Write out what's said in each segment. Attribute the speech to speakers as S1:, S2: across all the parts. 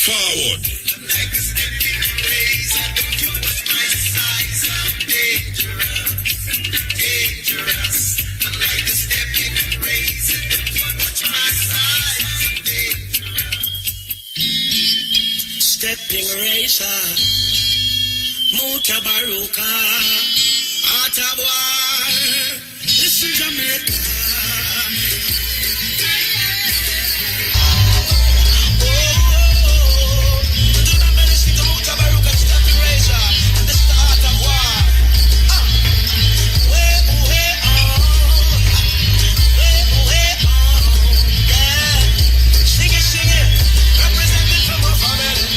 S1: Forward.
S2: Stepping razor, Mutabaruka, Ataboy, this is Jamaica. Do not listen to Mutabaruka, stepping razor, and this is the art of war. Way on, yeah. Sing it, representing from our family.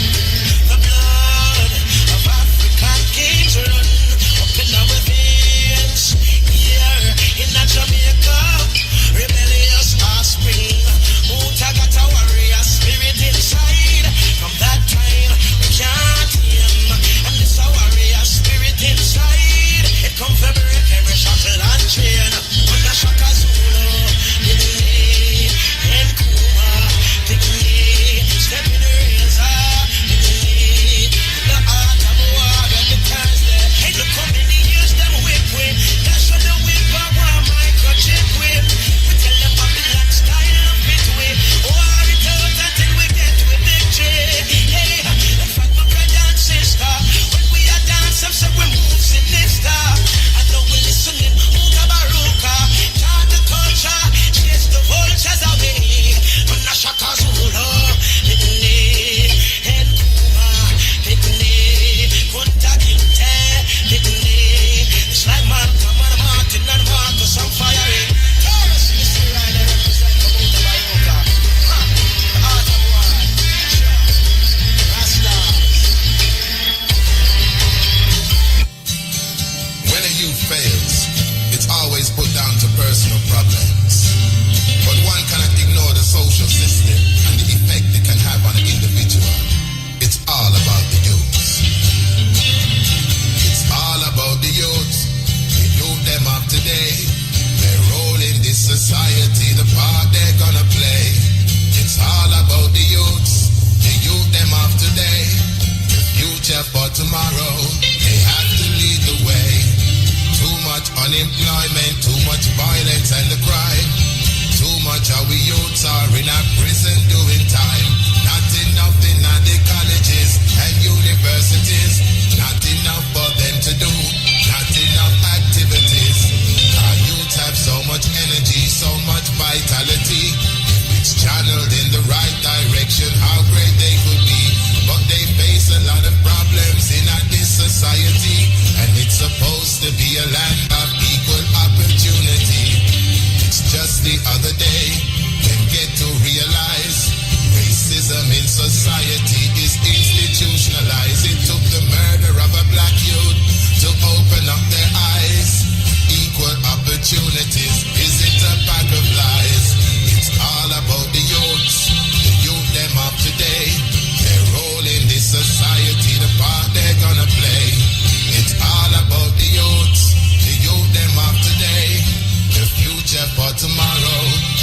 S2: The blood of African kings run up in our veins. Here in Jamaica, rebellious offspring. Mutagata warrior spirit inside. From that time, we can't tame. And this a warrior spirit inside. It come from every shackle and chain. On the Shaka Zulu, Dignity, and Kuma, Dignity, step in the razor, Dignity, the art of war, the times there. Hey, look how many years them whip with. That's what the whip of war microchip with. We tell them Babylon style of it with. War it out until we get with victory. Hey, in fact, my brother and sister, when we are dancing, so we move sinister. I know we listening, Mutabaruka, chant the culture, chase the vultures away. On the Shaka Zulu, Dignity, and Kuma, Dignity, Kunta Kinte, Dignity. It's like Martin and Marcus on fire. Taurus, you see right there, represent the Mutabaruka. The art of war, Rasta.
S3: When a youth fails, it's always put down to personal problems. But one cannot ignore the social system and the effect it can have on an individual. It's all about the youths. It's all about the youths. The youth them of today, their role in this society, the part they're gonna play. It's all about the youths. The youth them of today, the future for tomorrow. They have to lead the way. Too much unemployment, too much violence and the crime. Too much of we youths are in a prison doing time. Not enough in the colleges and universities. Not enough for them to do. Not enough activities. Our youths have so much energy, so much vitality. If it's channeled in the right direction, how great they could be. But they face a lot of problems in this society. And it's supposed to be a land of equal opportunity. It's just the other day, can get to realize racism in society is institutionalized. It took the murder of a black youth to open up their eyes. Equal opportunities, is it a pack of lies? It's all about the youths, the youth them of today. Their role in this society, the part they're gonna play. It's all about the youths them of today. The future for tomorrow,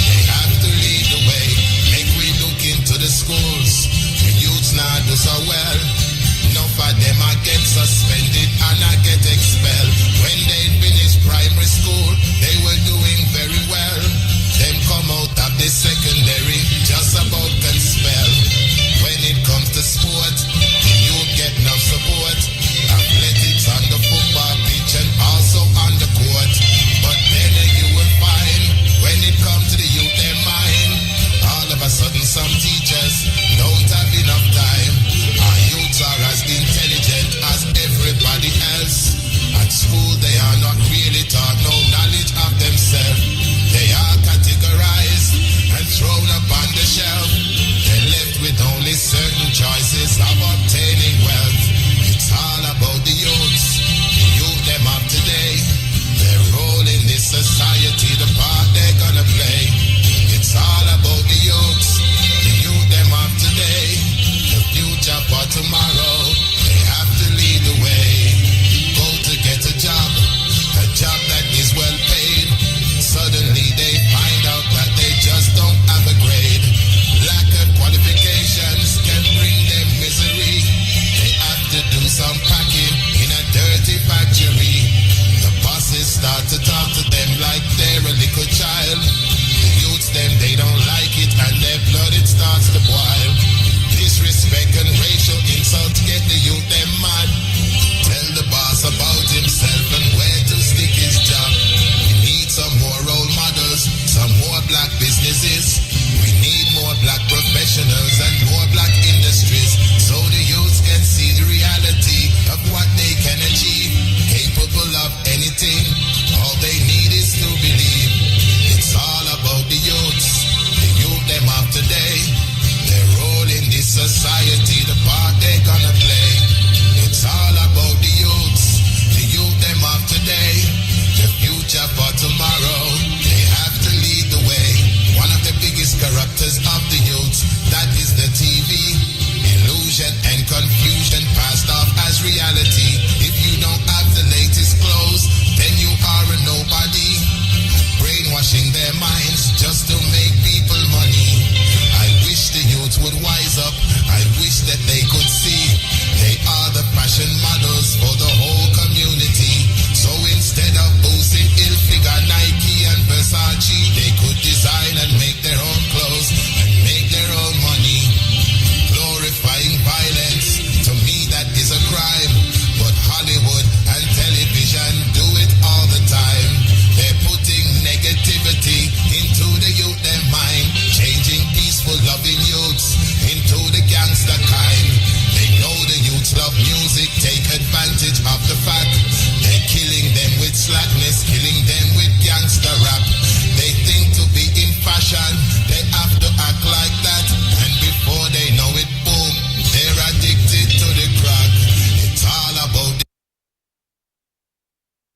S3: they have to lead the way. Make we look into the schools, the youths now do so well. Enough of them I get suspended and I get expelled. When they finish primary school, they were doing very well. Them come out of the secondary, just about can spell. When it comes to sport, the youth get no support. Athletics on the football pitch and also on the court. But then you will find, when it comes to the youth, their mind, all of a sudden some teachers don't have enough time. Our youths are as intelligent as everybody else. At school they are not really taught no knowledge of themselves. They are categorized and thrown up on the shelf. starts to boil. Disrespect and racial insult get the youth them mad. Tell the boss about himself and where to stick his job. We need some more role models, some more black businesses. We need more black professionals and more black industries, so the youths can see the reality of what they can achieve. Capable of anything, all they need is to believe. It's all about the youths, the youth them of today. Their role in this society, the part they gonna play. It's all about the youths them of today. The future for tomorrow, they have to lead the way. One of the biggest corruptors of the youths, that is the TV. Illusion and confusion passed off as reality. If you don't have the latest clothes, then you are a nobody. Brainwashing their minds just to make people money. I wish the youth would wise up. I wish that they could see they are the fashion models for the whole community. So instead of boosting ill-figure Nike and Versace, they could design and make their own clothes and make their own money. Glorifying violence, to me that is a crime. But Hollywood and television do it all the time. They're putting negativity into the youth their mind, changing peaceful loving youths into the gangster kind. They know the youths love music, take advantage of the fact they're killing them with slackness, killing them with gangster rap. They think to be in fashion, they have to act like that, and before they know it, boom, they're addicted to the crack. It's all about the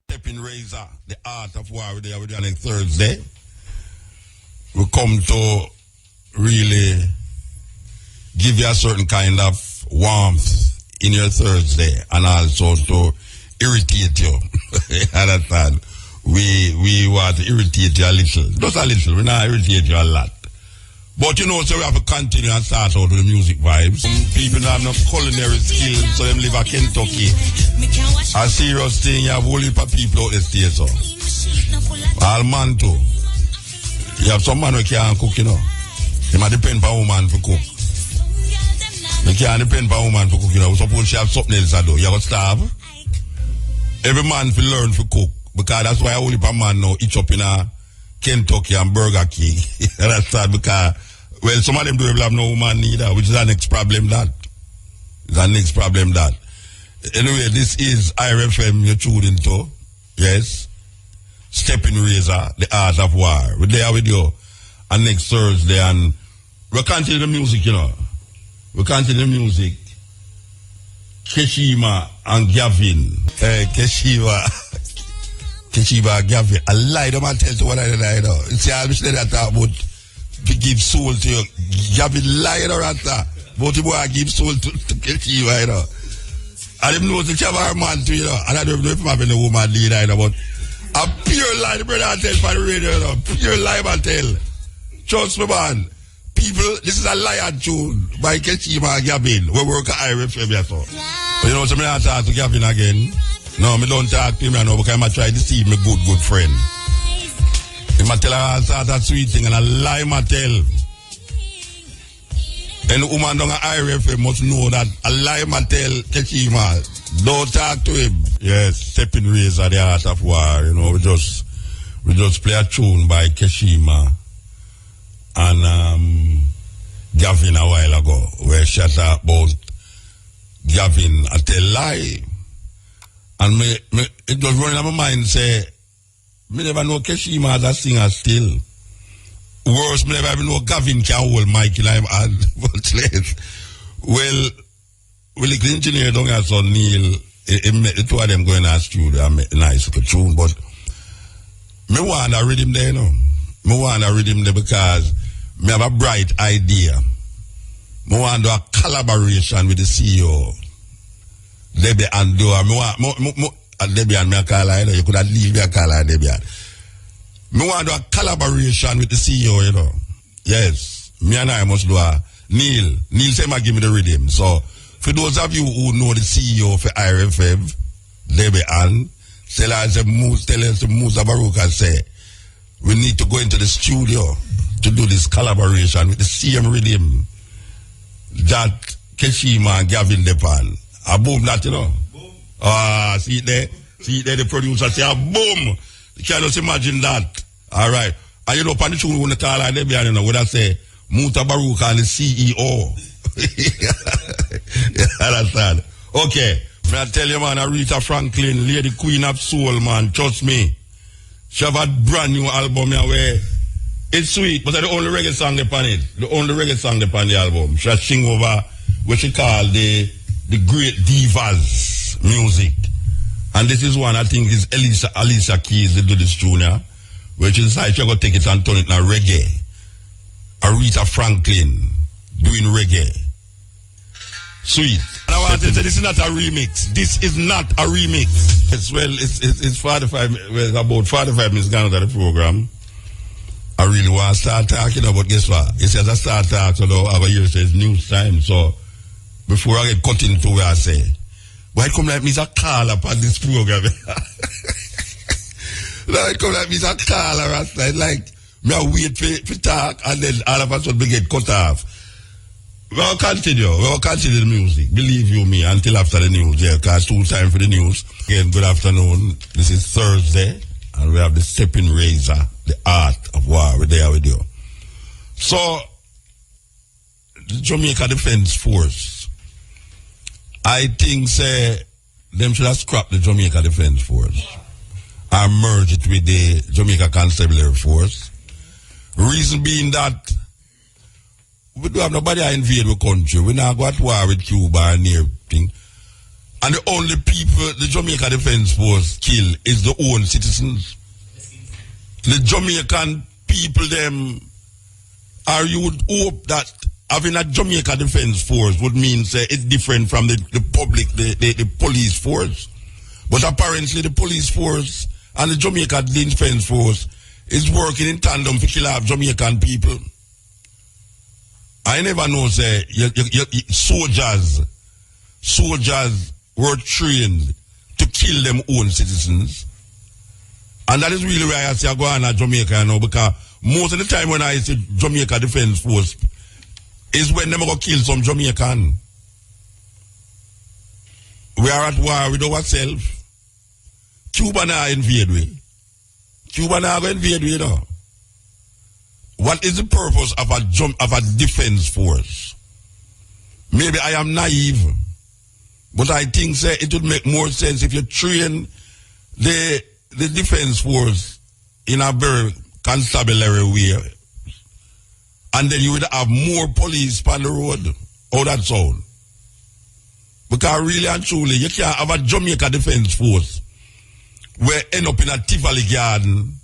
S1: Stepping Razor, the art of war with the next Thursday. We come to really give you a certain kind of warmth in your Thursday and also to irritate you. Understand? We want to irritate you a little. Just a little. We not irritate you a lot. But you know, so we have to continue and start out with the music vibes. People don't have no culinary skills, so them live in Kentucky. A serious thing, you have a whole heap of people out the state, so. All man too. You have some man who can't cook, you know. They might depend on a woman for cook. They can't depend on a woman for cook, you know. Suppose she have something else to do. You got to starve. Every man will learn to cook. Because that's why a whole heap of man now each up in a Kentucky and Burger King. That's sad because, well, some of them don't have no woman neither, which is the next problem that. Anyway, this is IRFM you're tuned into. Yes. Stepping Razor, the art of war. We're there with you on next Thursday and we'll continue the music, you know. We'll continue the music. Keshima and Gavin. Keshiva Gavin. I lie to man tell you what I lie to. See, I wish that about to give soul to you. Gavin lie to Rata. But the boy give soul to Keshiva, you know. I don't know the Chavar man to you know. And I don't know if I'm having a woman lead, you know, but a pure lie, brother, I tell for the radio, you know. Pure lie, I tell. Trust me, man. People, this is a lion tune by Keshiva Gavin. We work at IRFM, so. But you know, so I'm not talk to Gavin again. No, I don't talk to him right now because I try to deceive my good friend. If I tell her that sweet thing and I lie, I tell. And the woman down at IRFM must know that I lie, I tell Keshima. Don't talk to him. Yes, Stepping Razor, the art of war. You know, we just play a tune by Keshima and Gavin a while ago, where she talk about Gavin I tell lie. And it was running in my mind, say, me never know Keshima as a singer still. Worse, me never even know Gavin can hold mic in him hand. Well, the engineer don't have son Neil, the two of them going to the studio and make a nice little tune, but me want to read him there, you know. Me want to read him there because me have a bright idea. Me want to do a collaboration with the CEO. Debbie and Dora, Debbie and me a call her, you know, you could have leave me a call her, Debbie. Me want to do a collaboration with the CEO, you know. Yes, me and I must do a Neil say ma give me the rhythm. So, for those of you who know the CEO for IRFM, Debbie Ann, tell us the Mutabaruka say, we need to go into the studio to do this collaboration with the same rhythm that Keshima and Gavin Depan. A boom that, you know. See it there? See it there, the producer say, boom! You can't just imagine that. All right. And you know, on the tune, when the call like them, you know, what I say, Mutabaruka and the CEO. You understand? Okay. I tell you, man, Aretha Franklin, Lady Queen of Soul, man, trust me. She have a brand new album here where it's sweet, but that's the only reggae song upon it. The only reggae song upon the album. She sing over what she call the great divas music. And this is one I think is Alicia Keys that do this tune here, where she decided she's going to take it and turn it into reggae. Aretha Franklin doing reggae. Sweet. And I want to say this is not a remix. This is not a remix. It's 45, well, about 45 minutes gone out of the program. I really want to start talking about, guess what? It says I start talking, so over here it says news time. So before I get cut into where I say, why come like me a call up on this program? Why come like me a call or like me I wait for talk and then all of a sudden we get cut off. We'll continue the music, believe you me, until after the news, yeah, because it's too time for the news. Again, good afternoon. This is Thursday, and we have the stepping razor, the art of war. We're there with you. So, the Jamaica Defense Force, I think, them should have scrapped the Jamaica Defense Force and merge it with the Jamaica Constabulary Force. Reason being that we don't have nobody to invade the country. We not got war with Cuba and everything. And the only people the Jamaica Defense Force kill is the own citizens. The Jamaican people, them, or you would hope that having a Jamaica Defense Force would mean say it's different from the public, the police force. But apparently the police force and the Jamaica Defense Force is working in tandem to kill off Jamaican people. I never know, say, soldiers were trained to kill them own citizens. And that is really why I say I go on at Jamaica now, because most of the time when I say Jamaica Defense Force is when them go kill some Jamaican. We are at war with ourselves. Cuba now invade we. Cuba now go invade we, you know. What is the purpose of a defense force? Maybe I am naive, but I think say it would make more sense if you train the defense force in a very constabulary way, and then you would have more police on the road. Oh, that sound. Because really and truly, you can't have a Jamaica Defense Force where end up in a Tivoli garden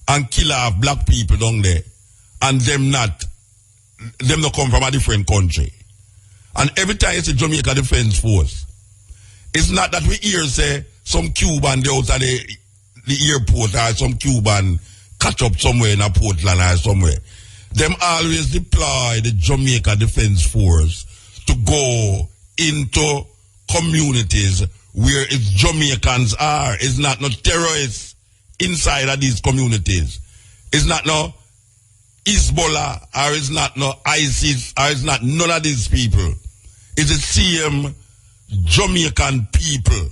S1: and kill off black people down there. And them not come from a different country. And every time it's a Jamaica Defense Force, it's not that we hear say some Cuban they out of the airport or some Cuban catch up somewhere in a Portland or somewhere. Them always deploy the Jamaica Defense Force to go into communities where its Jamaicans are. It's not no terrorists inside of these communities. It's not no Hezbollah, or it's not no ISIS, or it's not none of these people. It's the same Jamaican people.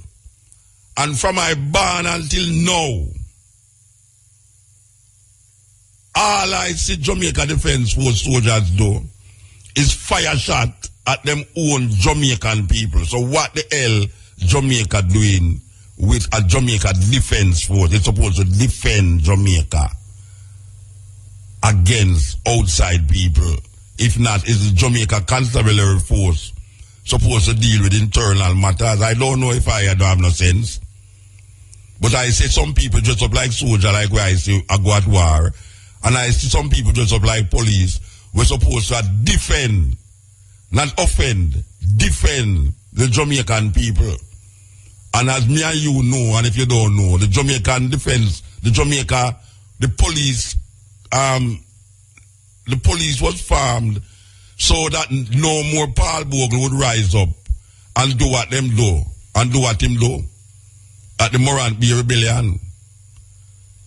S1: And from my born until now, all I see Jamaica Defense Force soldiers do is fire shot at them own Jamaican people. So what the hell Jamaica doing with a Jamaica Defense Force? It's supposed to defend Jamaica against outside people. If not, is the Jamaica Constabulary Force supposed to deal with internal matters? I don't know if I don't have no sense. But I say some people dress up like soldier, like where I say I go at war. And I see some people dress up like police. We're supposed to defend, not offend, defend the Jamaican people. And as me and you know, and if you don't know, the Jamaican defense, the police was formed so that no more Paul Bogle would rise up and do what them do, and do what him do at the Morant Bay Rebellion.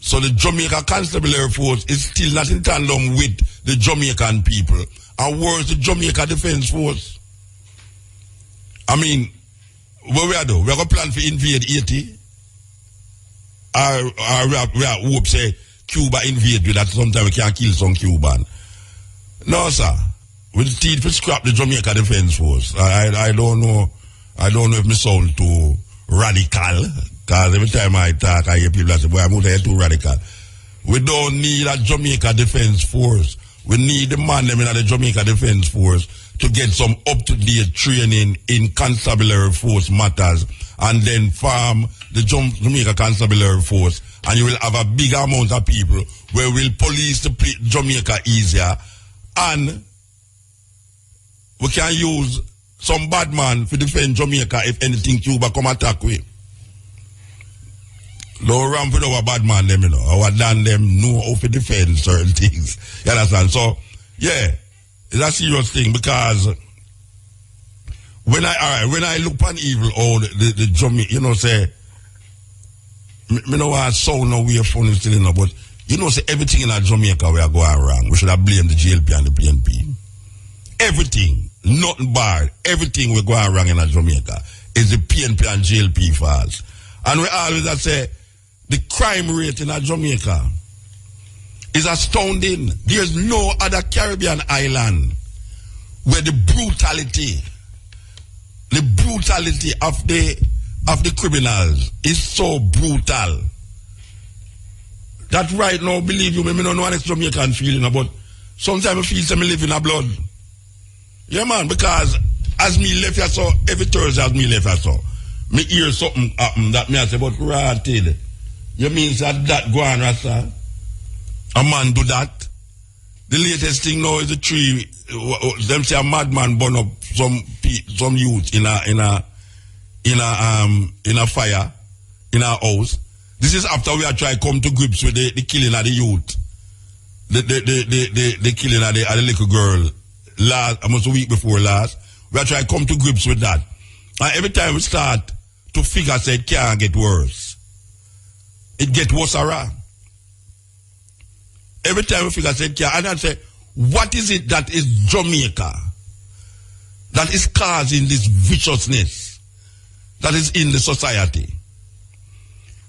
S1: So the Jamaica Constabulary Force is still not in tandem with the Jamaican people. And worse, the Jamaica Defense Force. I mean, what we are doing? We are going to plan to invade Haiti. Or we are hope say Cuba invade with that sometime we can kill some Cuban. No, sir. We need to scrap the Jamaica Defense Force. I don't know. I don't know if me sound too radical. Because every time I talk, I hear people that say, boy, I'm too radical. We don't need a Jamaica Defense Force. We need the man them in the Jamaica Defense Force to get some up-to-date training in constabulary force matters and then farm the Jamaica Constabulary Force, and you will have a big amount of people where will police the Jamaica easier, and we can use some bad man to defend Jamaica if anything Cuba come attack with. No ramp with our bad man them, you know. Our done them know how to defend certain things. You understand? So, yeah, it's a serious thing because when I look upon evil or the Jamaica, you know, say, me know I sound no way funny still, you know, but you know, say everything in Jamaica we are going wrong. We should have blamed the GLP and the PNP. Everything, nothing bad, everything we're going wrong in Jamaica is the PNP and GLP files. And we always say, the crime rate in Jamaica is astounding. There's no other Caribbean island where the brutality of the criminals is so brutal that right now, believe you me, I don't know what Jamaican feeling, but sometimes I feel some live in a blood. Yeah, man, because as me left here, so every Thursday as me left here, so me hear something happen that me I say, but rotted. You mean that go on, Rasta? A man do that? The latest thing now is the tree. Them say a madman burn up some youth in a fire in our house. This is after we are trying to come to grips with the killing of the youth, the killing of the little girl almost a week before last. We are trying to come to grips with that, and every time we start to figure, say it can't get worse. It gets worse around. Every time we figure, say it can't, and I say, what is it that is Jamaica that is causing this viciousness that is in the society?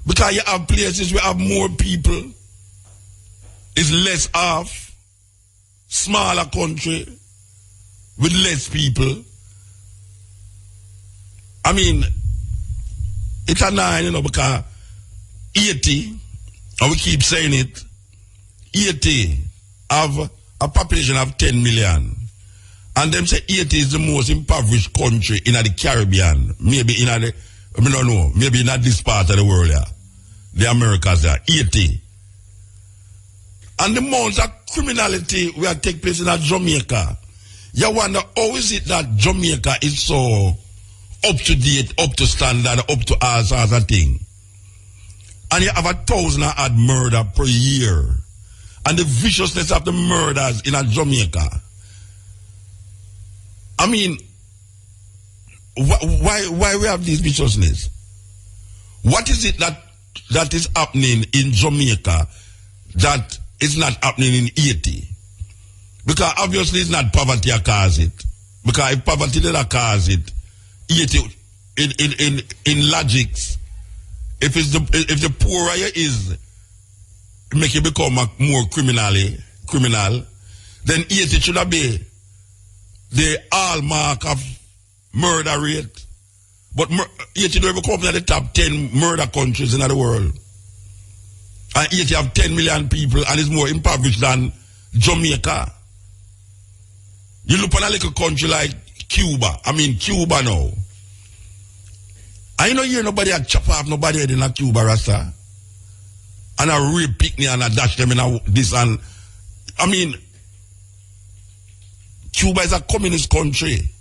S1: Because you have places where have more people, it's less off, smaller country with less people. I mean, it's a 9, you know, because 80, and we keep saying it, 80 have a population of 10 million. And them say 80 is the most impoverished country in the Caribbean. Maybe in the, I don't know, maybe not this part of the world, yeah. The Americas there, 80. And the amount of criminality will take place in Jamaica. You wonder, how is it that Jamaica is so up to date, up to standard, up to all sorts of things? And you have 1,000 odd murder per year. And the viciousness of the murders in Jamaica. I mean, why we have this viciousness? What is it that is happening in Jamaica that is not happening in Haiti? Because obviously it's not poverty that cause it. Because if poverty did cause it, Haiti, in logics, if the poorer you is, make you become more criminal, then Haiti should have be the hallmark of murder rate. But Haiti don't even come to the top 10 murder countries in the world. And Haiti have 10 million people and is more impoverished than Jamaica. You look at a little country like Cuba. I mean, Cuba now. I don't hear nobody a chop off nobody head in a Cuba, Rasta. And a rape picnic and a dash them in this and... I mean, Cuba is a communist country.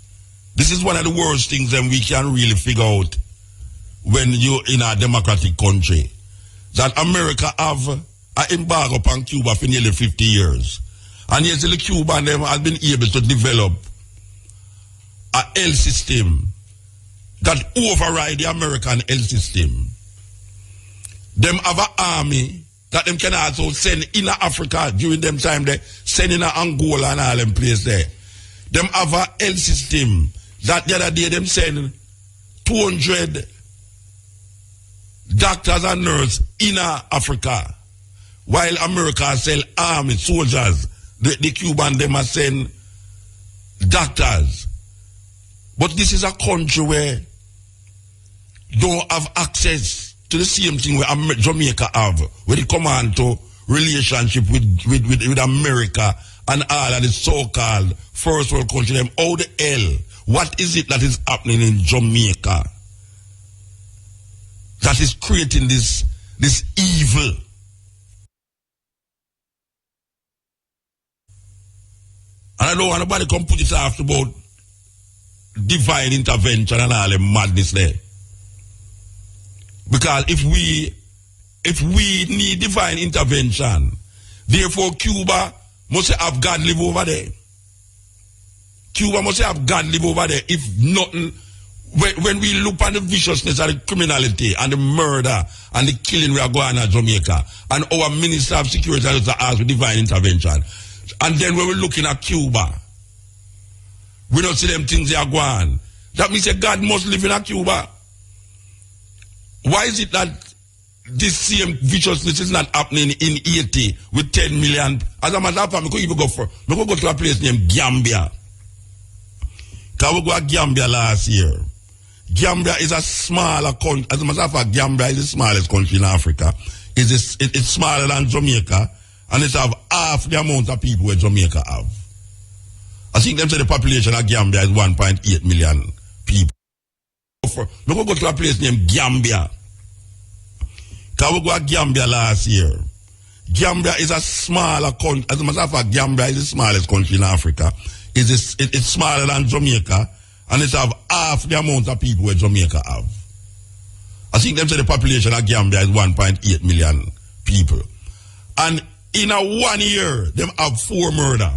S1: This is one of the worst things that we can really figure out when you're in a democratic country. That America have an embargo upon Cuba for nearly 50 years. And yes, the Cuban them has been able to develop a health system that override the American health system. Them have an army that them can also send in Africa during them time they send in Angola and all them place there. Them have a health system that the other day them send 200 doctors and nurses in Africa, while America sell army soldiers. The Cuban them are send doctors. But this is a country where don't have access to the same thing where Jamaica have, where they come on to relationship with America and all of the so-called first world country. Them, how the hell? What is it that is happening in Jamaica that is creating this evil? And I don't want nobody come put it after about divine intervention and all the madness there. Because if we need divine intervention, therefore Cuba must have God live over there. Cuba must have God live over there. If nothing, when we look at the viciousness of the criminality and the murder and the killing we are going on in Jamaica, and our Minister of Security has asked for divine intervention, and then when we're looking at Cuba, we don't see them things they are going on. That means that God must live in Cuba. Why is it that this same viciousness is not happening in Haiti with 10 million? As a matter of fact, we could even go to a place named Gambia. Because we go to Gambia last year. Gambia is a smaller country. As a matter of fact, Gambia is the smallest country in Africa. It's smaller than Jamaica, and it have half the amount of people where Jamaica have. I think them say the population of Gambia is 1.8 million people. We go to a place named Gambia. Because we go to Gambia last year. Gambia is a smaller country. As a matter of fact, Gambia is the smallest country in Africa. It's smaller than Jamaica, and it have half the amount of people where Jamaica have. I think them say the population of Gambia is 1.8 million people. And in a 1 year, them have 4 murder.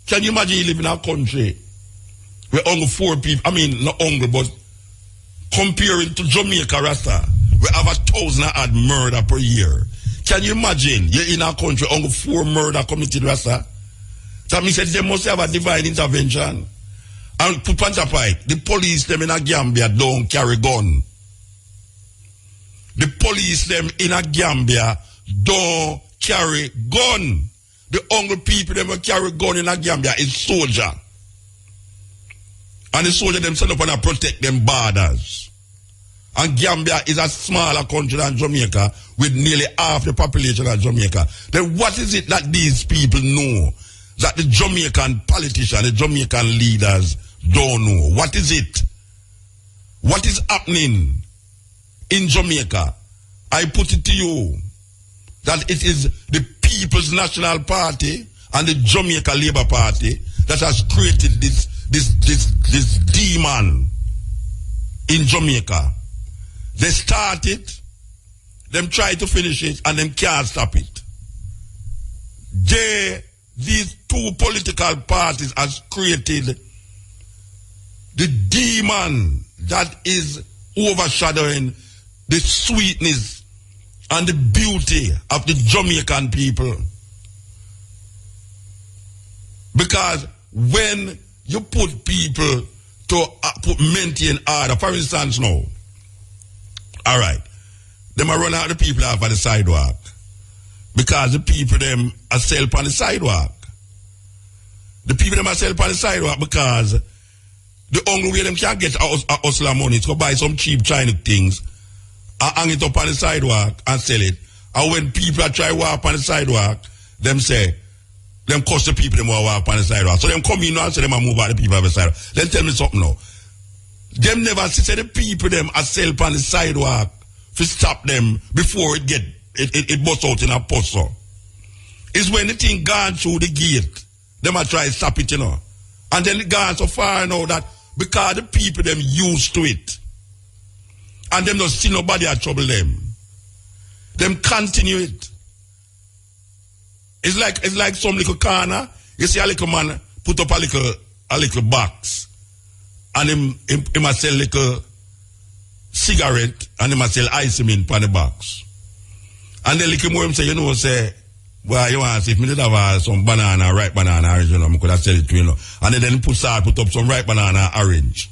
S1: Can you imagine you live in a country where only 4 people, I mean, not only, but comparing to Jamaica, Rasta, we have 1,000 odd murder per year. Can you imagine you're in a country only 4 murder committed, Rasta? That means that they must have a divine intervention. And to Pantapai, the police them in a Gambia don't carry gun. The police them in a Gambia don't carry gun. The only people that will carry gun in a Gambia is soldier. And the soldier them set up and protect them borders. And Gambia is a smaller country than Jamaica with nearly half the population of Jamaica. Then what is it that these people know that the Jamaican politicians, the Jamaican leaders don't know? What is it? What is happening in Jamaica? I put it to you that it is the People's National Party and the Jamaica Labour Party that has created this demon in Jamaica. They start it, them try to finish it, and them can't stop it. These 2 political parties has created the demon that is overshadowing the sweetness and the beauty of the Jamaican people. Because when you put people to maintain order, for instance now, all right, them are run out the people off of the sidewalk because the people them are sell on the sidewalk. The people them are sell on the sidewalk because the only way them can get a hustler money is to buy some cheap Chinese things and hang it up on the sidewalk and sell it. And when people are try to walk on the sidewalk, them say, them cost the people them walk on the sidewalk. So them come in and say them move out the people on the sidewalk. Then tell me something now. Them never say the people them are sell on the sidewalk to stop them before it busts out in a puzzle. It's when the thing gone through the gate, them are try to stop it, you know. And then it gone so far now that because the people them used to it. And them don't see nobody at trouble them. Them continue it. It's like some little corner. You see a little man put up a little box. And him a sell little cigarette and him a sell ice mint on the box. And then little more him say, you know, say, well, you want to see if me did have some banana, ripe banana, orange, you know, I could have sell it to you know. And then put up some ripe banana, orange.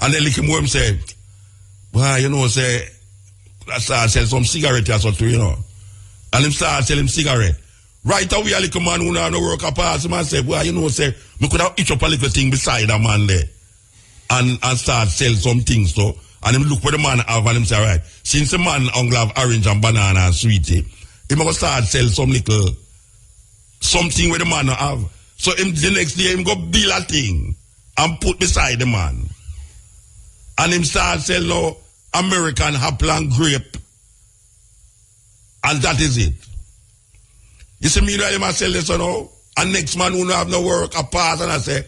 S1: And then little more him say, well, you know, say, let's start sell some cigarette or something, you know. And him start selling cigarette. Right away, a little man who no work a pass, man say, well, you know, say, me could have itch up a little thing beside a man there. And start sell some things, so. And him look what the man have and him say, all right, since the man only have orange and banana and sweetie, he must start sell some little, something where the man don't have. So him, the next day, him go build a thing and put beside the man. And him start sell no American apple and grape. And that is it. You see me, I must sell this, you know, and next man who don't have no work, a pass, and I say,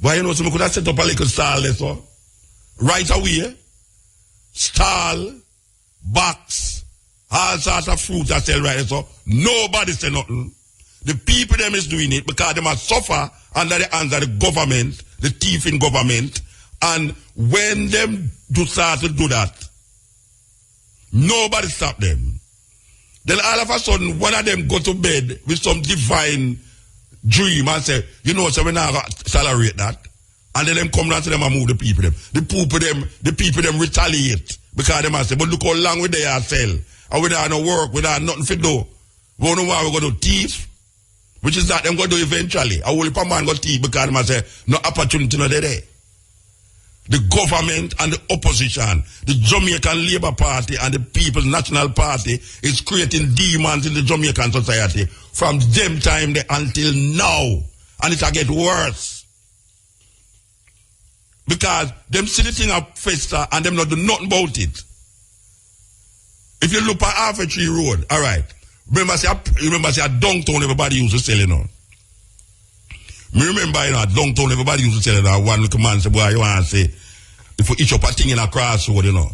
S1: well, you know, so we could have set up a little stall, this, so. Right away, stall, box, all sorts of fruit I sell right, so. Nobody say nothing. The people them is doing it because they must suffer under the hands of the government, the thief in government, and when them do start to do that, nobody stop them. Then all of a sudden, one of them go to bed with some divine dream and say, you know, so we're not going to tolerate that. And then them come down to them and move the people them. The people them retaliate because they must say, but look how long we they are sell. And we don't have no work, we don't have nothing to do. We don't know why we're going to thief. Which is that them going to do eventually. A whole heap of man go thief because they must say, no opportunity no there. The government and the opposition, the Jamaican Labour Party and the People's National Party is creating demons in the Jamaican society from them time there until now. And it'll get worse. Because them see the thing up fester and them not do nothing about it. If you look at Half a Tree Road, all right. Remember say a downtown everybody used to sell it on. Me remember, you know, downtown everybody used to sell it on. One little man say, boy, you want to say, if we each up a thing in a crossroad, you know,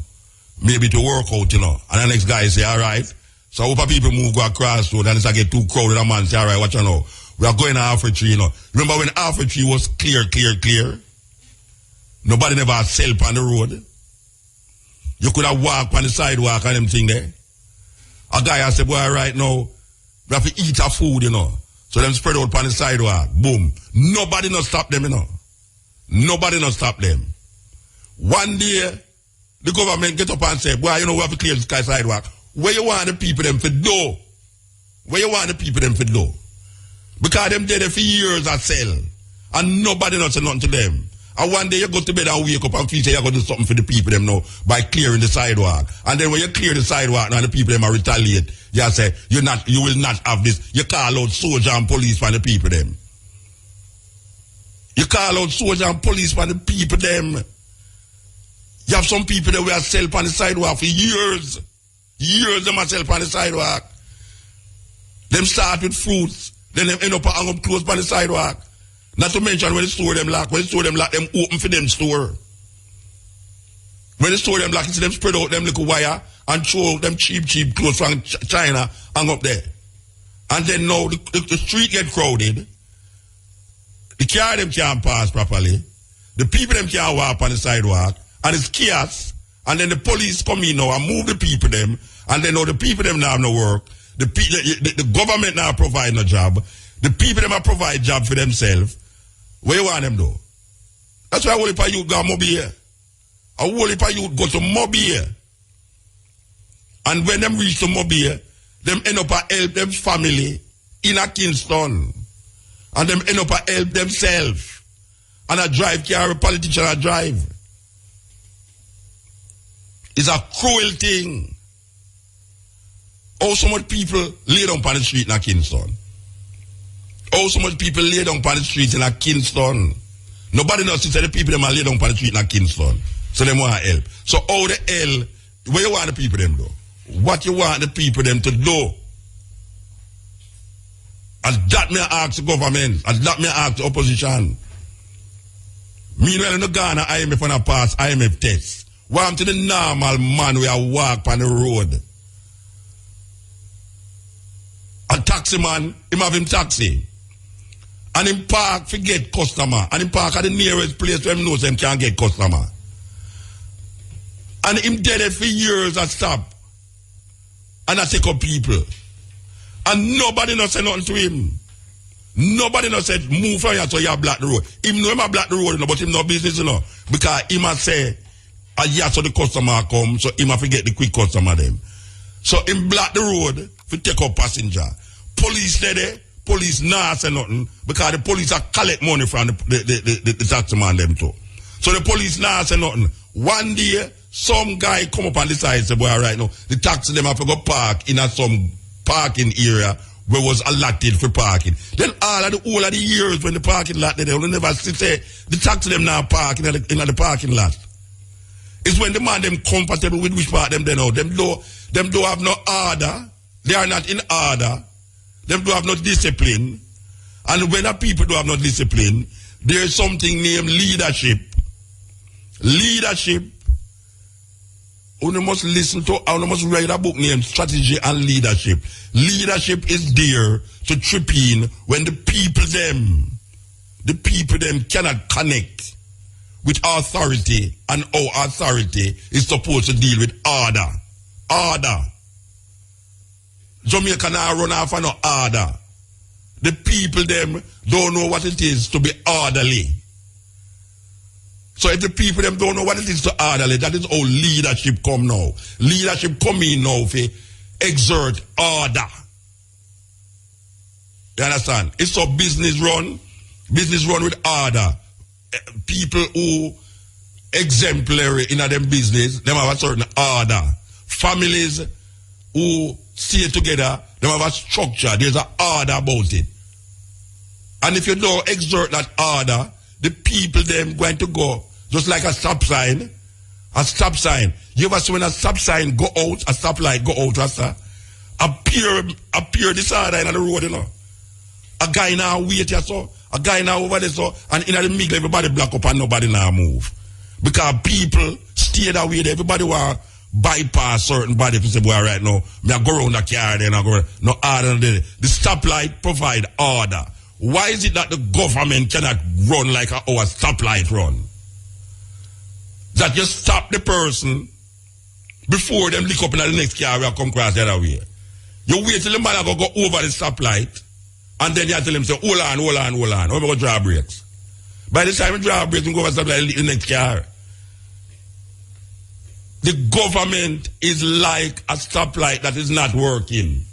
S1: maybe to work out, you know. And the next guy say, all right. So I hope people move go across road and it's get too crowded. And man say, all right, watch you know. We are going to Half a Tree, you know. Remember when Half a Tree was clear? Nobody never sell on the road. You could have walked on the sidewalk and them thing there. A guy has said, boy, right now, we have to eat our food, you know. So them spread out on the sidewalk. Boom. Nobody not stop them, you know. Nobody not stop them. One day, the government get up and say, boy, you know, we have to clear the sky sidewalk. Where you want the people them for do? Where you want the people them for do? Because them dead for years at sell. And nobody not say nothing to them. And one day you go to bed and wake up and feel say you're going to do something for the people them now by clearing the sidewalk. And then when you clear the sidewalk and the people them are retaliate, you say, you will not have this. You call out soldier and police for the people them. You call out soldier and police for the people them. You have some people that will sell on the sidewalk for years. Years them are sell on the sidewalk. Them start with fruits. Then them end up hang up clothes on the sidewalk. Not to mention when the store them lock. When the store them lock, them open for them store. When the store them lock, you see them spread out them little wire and throw out them cheap clothes from China hang up there. And then now the street get crowded. The car them can't pass properly. The people them can't walk on the sidewalk. And it's chaos. And then the police come in now and move the people them. And then now the people them now have no work. The government now provide no job. The people them provide job for themselves. Where you want them though? That's why a whole heap of youth go to Mobile. A whole heap of youth go to Mobile. And when them reach to Mobile, them end up a help them family in a Kingston. And them end up a help themselves. And a drive car, a politician a drive. It's a cruel thing. Oh, so much people lay down on the street in a Kingston. Oh, so much people lay down on the street in a Kingston. Nobody knows to say the people them are lay down on the street in a Kingston. So them want help. So how the hell, where you want the people them do? What you want the people them to do? And that may ask the government. And that may ask the opposition. Meanwhile, in the Ghana, IMF on a pass IMF test. Want to the normal man where I walk on the road. A taxi man, him have him taxi. And him park for get customer. And him park at the nearest place where him knows him can't get customer. And him dead for years and stop. and I take up people. And nobody no say nothing to him. Nobody no said, move from here so you block the road. Him know him a block the road, but him no business, because him a say, yeah, so the customer come, so him a forget the quick customer them. So him block the road to take up passenger. Police there, police not say nothing, because the police are collect money from the taxi man them too. So the police not say nothing. One day, some guy come up on the side and say, boy, right now, the taxi them have to go park in some parking area where was allotted for parking. Then all of the years when the parking lot there, they will never say the taxi them now park in the parking lot. It's when the man them compatible with which part them they know. Them do have no order. They are not in order. Them do have no discipline. And when the people do have no discipline, there is something named leadership. Leadership. You must listen to, you must write a book named Strategy and Leadership. Leadership is there to trip in when the people them cannot connect with authority, and how authority is supposed to deal with order. Order. Jamaica now run off on no order. The people them don't know what it is to be orderly. So if the people them don't know what it is to orderly, that is how leadership come now. Leadership come in now for exert order. You understand? It's so business run with order. People who exemplary in them business, them have a certain order. Families who stay together, them have a structure. There's an order about it. And if you don't exert that order, the people them going to go just like a stop sign. A stop sign. You ever see when a stop sign go out, a stop light go out, Rasta? Appear disorder in the road, you know. A guy now wait here, so. A guy now over there, so. And in the middle, everybody block up and nobody now move. Because people stay that way. Everybody want bypass certain body to say, boy, right now, me I go around the car, then I go around. No order. The stoplight provide order. Why is it that the government cannot run like our stoplight run? That you stop the person before them lick up in the next car and come across the other way. You wait till the man go over the stoplight, and then you tell him, say, hold on, I'm going to draw brakes. By the time you draw brakes, you go over the stoplight in the next car. The government is like a stoplight that is not working.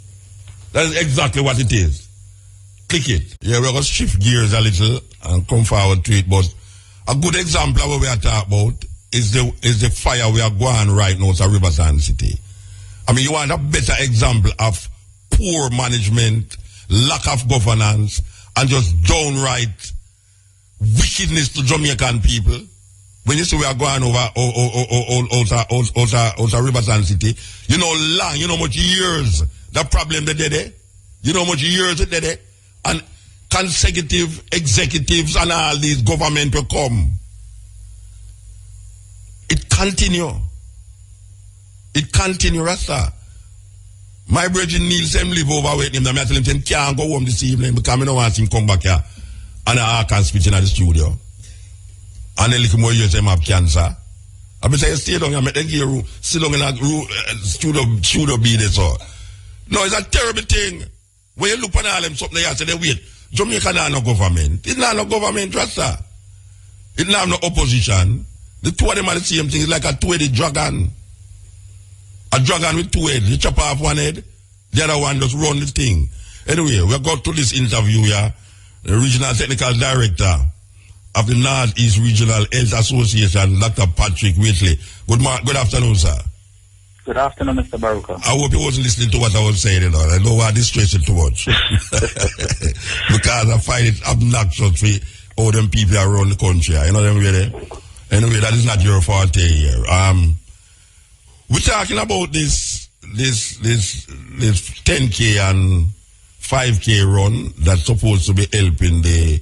S1: That is exactly what it is. Click it. Yeah, we're going to shift gears a little and come forward to it, but a good example of what we are talking about is the fire we are going right now to Riverside City. I mean, you want a better example of poor management, lack of governance, and just downright wickedness to Jamaican people. When you say we are going over Riverside City, you know much years that problem they did. You know much years they did. And consecutive executives and all these government will come. It continue, Rasta. My brother Neil him live over with him. I tell him, can't go home this evening because I don't want him come back here and I can't speak in the studio. And then little more years him have cancer. I mean, say, stay down, I make them give you sit down in a studio be there, so. No, it's a terrible thing. When you look at all them something, they say, wait, Jamaica not no government. It's not no government, Rasta. It's not no opposition. The two of them are the same thing. It's like a two-headed dragon. A dragon with two heads. You chop off one head, the other one just run the thing. Anyway, we got to this interview here. The Regional Technical Director of the Northeast Regional Health Association, Dr. Patrick Waitley. Good afternoon, sir.
S4: Good afternoon, Mr. Baruka.
S1: I hope you wasn't listening to what I was saying, I know why this stressing too much. Because I find it obnoxious for all them people around the country. You know them really? Anyway, that is not your forte here. We're talking about this 10K and 5K run that's supposed to be helping the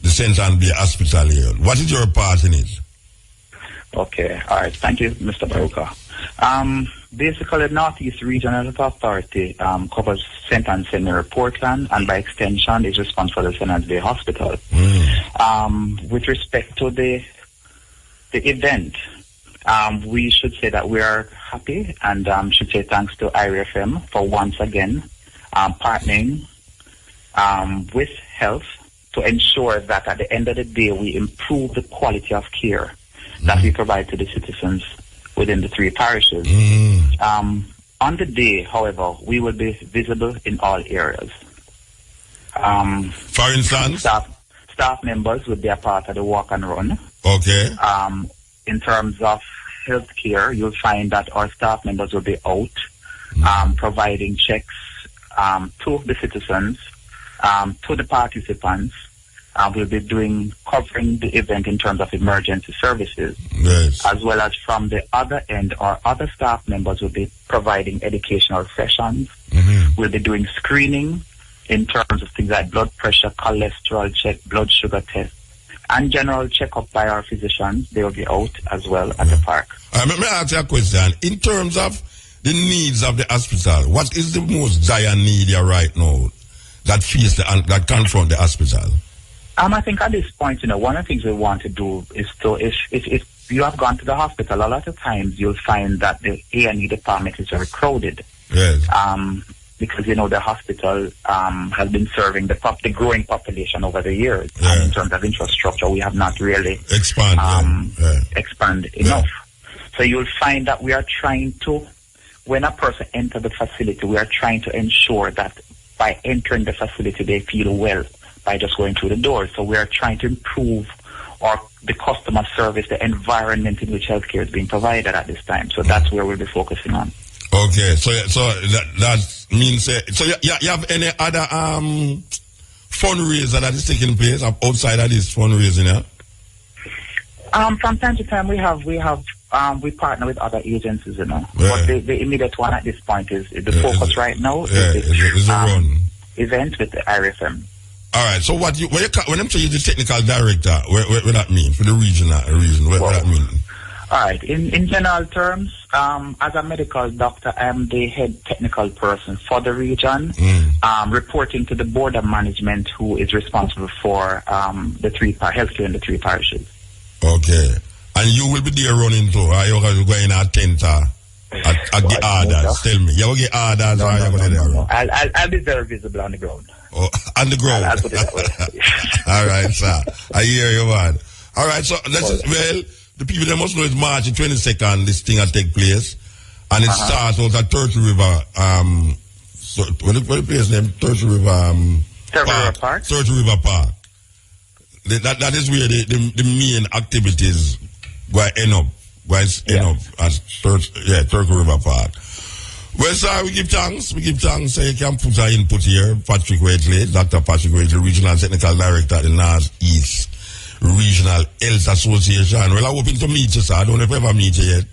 S1: St. Anne Hospital here. What is your part in it?
S4: Okay, all right. Thank you, Mr. Baruka. Basically, Northeast Regional Health Authority covers St. Anne Senior Portland, and by extension is responsible for the St. Anne's Bay Hospital. With respect to the event, we should say that we are happy and should say thanks to IRFM for once again partnering with health to ensure that at the end of the day we improve the quality of care that we provide to the citizens within the 3 parishes. On the day, however, we will be visible in all areas.
S1: For instance?
S4: Staff members will be a part of the walk and run.
S1: Okay.
S4: In terms of healthcare, you'll find that our staff members will be out providing checks to the citizens, to the participants. We'll be covering the event in terms of emergency services,
S1: yes.
S4: As well as from the other end, our other staff members will be providing educational sessions. We'll be doing screening in terms of things like blood pressure, cholesterol check, blood sugar test, and general checkup by our physicians. They will be out as well at the park.
S1: Let me ask you a question. In terms of the needs of the hospital, what is the most dire need here right now that that confront the hospital?
S4: I think at this point, one of the things we want to do is if you have gone to the hospital, a lot of times you'll find that the A&E department is very crowded.
S1: Yes.
S4: Because, the hospital has been serving the growing population over the years. And in terms of infrastructure, we have not really expand enough. So you'll find that we are trying to, when a person enters the facility, we are trying to ensure that by entering the facility, they feel well by just going through the door. So we are trying to improve the customer service, the environment in which healthcare is being provided at this time. So that's where we'll be focusing on.
S1: Okay, so that means so you have any other fundraiser that is taking place outside of this fundraising? Yeah?
S4: From time to time we partner with other agencies, But the immediate one at this point is the focus right now is
S1: run
S4: event with the IRFM.
S1: All right. So when I'm saying the technical director, what that mean for the region? What that mean?
S4: All right. In general terms, as a medical doctor, I am the head technical person for the region, reporting to the board of management, who is responsible for the healthcare in the 3 parishes.
S1: Okay. And you will be there running too, or you will go in at tent at get orders? Tell me. You will get orders or you will there?
S4: No. I'll be very visible on the ground.
S1: Oh, on the ground.
S4: I'll put it that way.
S1: All right, sir. I hear you, man. All right, so the people that must know it's March 22nd, this thing will take place. And it starts out at Turtle River, what the place name? Turtle River
S4: Park.
S1: Turtle River Park. That is where the main activities will end up. At Turtle River Park. Well, sir, we give thanks. So you can put our input here. Patrick Waitley, Dr. Patrick Waitley, Regional Technical Director at the North East Regional Health Association. Well, I'm hoping to meet you, sir. I don't know if I ever meet you yet.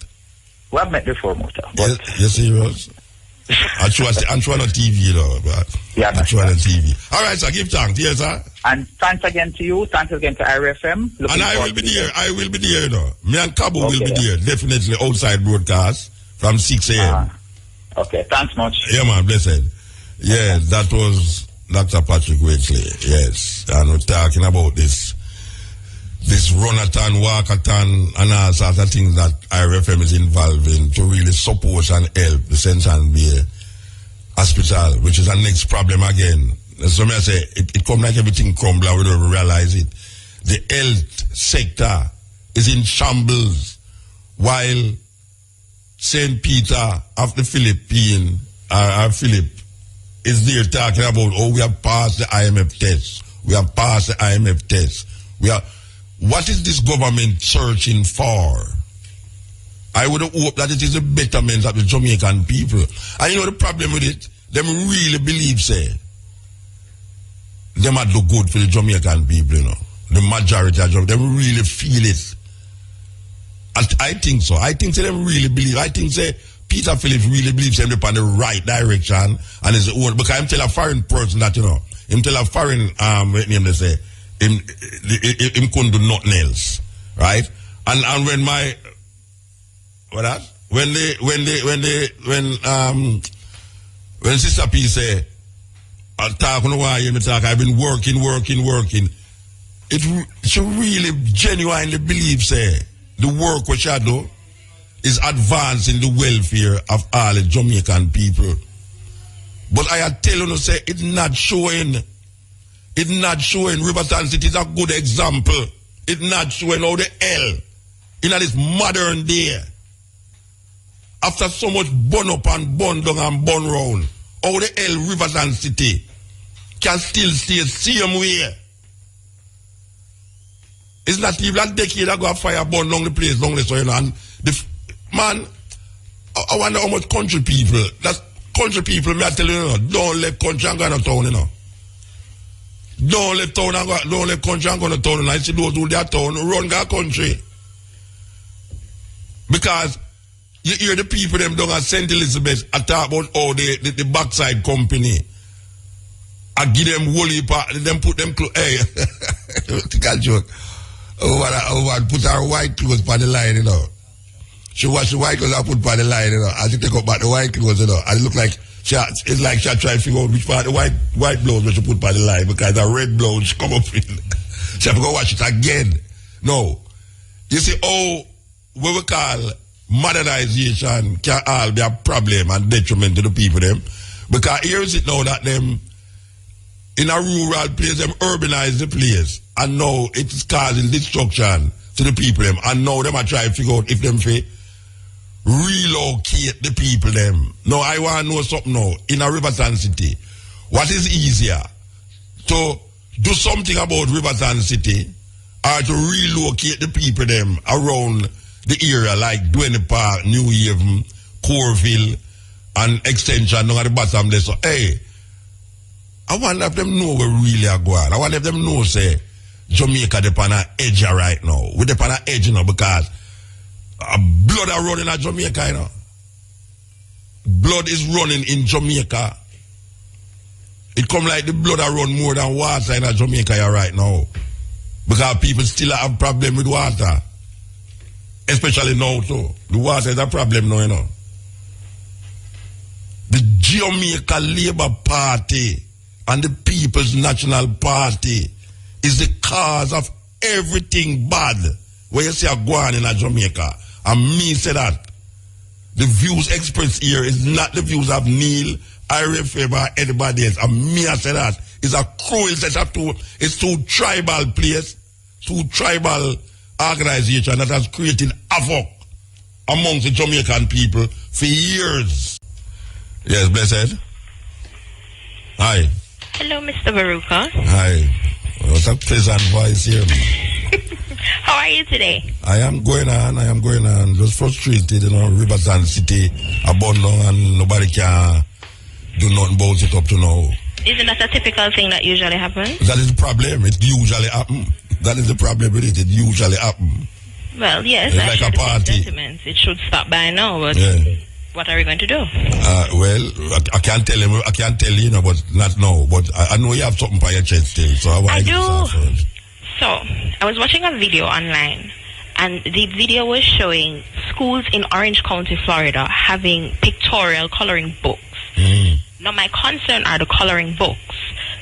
S4: We have met before, Muta.
S1: You're serious? I'm sure on TV, though. I'm sure on TV. All right, sir, give thanks. Yes, sir.
S4: And thanks again to you. Thanks again to IRFM.
S1: And I will be there. I will be there, though. Me and Cabo will be there. Definitely outside broadcast from 6 a.m.
S4: Okay, thanks much.
S1: Yeah, man, blessed. Yes, that was Dr. Patrick Waitley. Yes, and we're talking about this run-a-thon, walk-a-thon, and all sorts of things that IRFM is involved in to really support and help the St. Ann Bay Hospital, which is the next problem again. So I say, it come like everything crumble and we don't realize it. The health sector is in shambles while St. Peter of the Philippines, Philip, is there talking about, we have passed the IMF test. We have passed the IMF test. What is this government searching for? I would hope that it is the betterment of the Jamaican people. And the problem with it, them really believe, them are do good for the Jamaican people, The majority of them, they really feel it. I think so. I think them really believe. I think Peter Phillips really believes him upon the right direction and his own. Because I'm telling a foreign person that, him tell a foreign what name they say, him couldn't do nothing else. Right? And when when Sister P say, I've been working. She really genuinely believes the work which I do is advancing the welfare of all the Jamaican people. But I tell you, say it's not showing. It's not showing. Riverton City is a good example. It's not showing how the hell in this modern day, after so much burn up and burn down and burn round, how the hell Riverton City can still stay the same way. It's not even a decade ago a fire burn down the place, down the soil, and man, I wonder how much country people, country people, me I tell you, don't let country and go to town, you know. Don't let town and go, don't let country and go to town, and I see those who their town run their country. Because you hear the people them down at St. Elizabeth I talk about how the backside company I give them woolly part, them put them clothes. Hey, think I joke. Put her white clothes by the line, you know. She wash the white clothes and put by the line, you know. As she take up back the white clothes, you know. And it look like it's like she try to figure out which part the white blouse where she put by the line, because the red blouse she come up in. She have to go wash it again. No. You see, what we call modernization can all be a problem and detriment to the people them. Because here is it now that them in a rural place, them urbanize the place, and now it is causing destruction to the people them, and now them are trying to figure out if them fi relocate the people them. Now I want to know something now, in a Riverton City, what is easier, to do something about Riverton City, or to relocate the people them around the area like Dwayne Park, New Haven, Corville, and Extension down at the bottom there. So, hey, I wonder if them know where really are going. I wonder if them know, say, Jamaica they on an edge right now. We they on an edge, you know, because blood are running in Jamaica, you know. Blood is running in Jamaica. It come like the blood are run more than water in Jamaica right now. Because people still have problem with water. Especially now too. The water is a problem now, you know. The Jamaica Labour Party and the People's National Party is the cause of everything bad where you see a go on in a Jamaica. And me say that the views expressed here is not the views of Neil, IRFM, or anybody else. And me I say that it's a cruel setup to, it's too tribal place, too tribal organization that has created havoc amongst the Jamaican people for years. Yes, blessed. Hi.
S5: Hello, Mr. Baruka.
S1: Hi. What a pleasant voice here.
S5: How are you today?
S1: I am going on. Just frustrated, you know, Riverton City, abandoned, and nobody can do nothing about it up to now.
S5: Isn't that a typical thing that usually happens?
S1: That is the problem. It usually happens. That is the problem with it. It usually happens.
S5: Well, yes,
S1: it's like a party.
S5: It should stop by now, but what are we going to do?
S1: Well, I can't tell him. I can't tell you, but not now. But I know you have something for your chest still. So I
S5: do. So I was watching a video online, and the video was showing schools in Orange County, Florida, having pictorial coloring books. Now, my concern are the coloring books.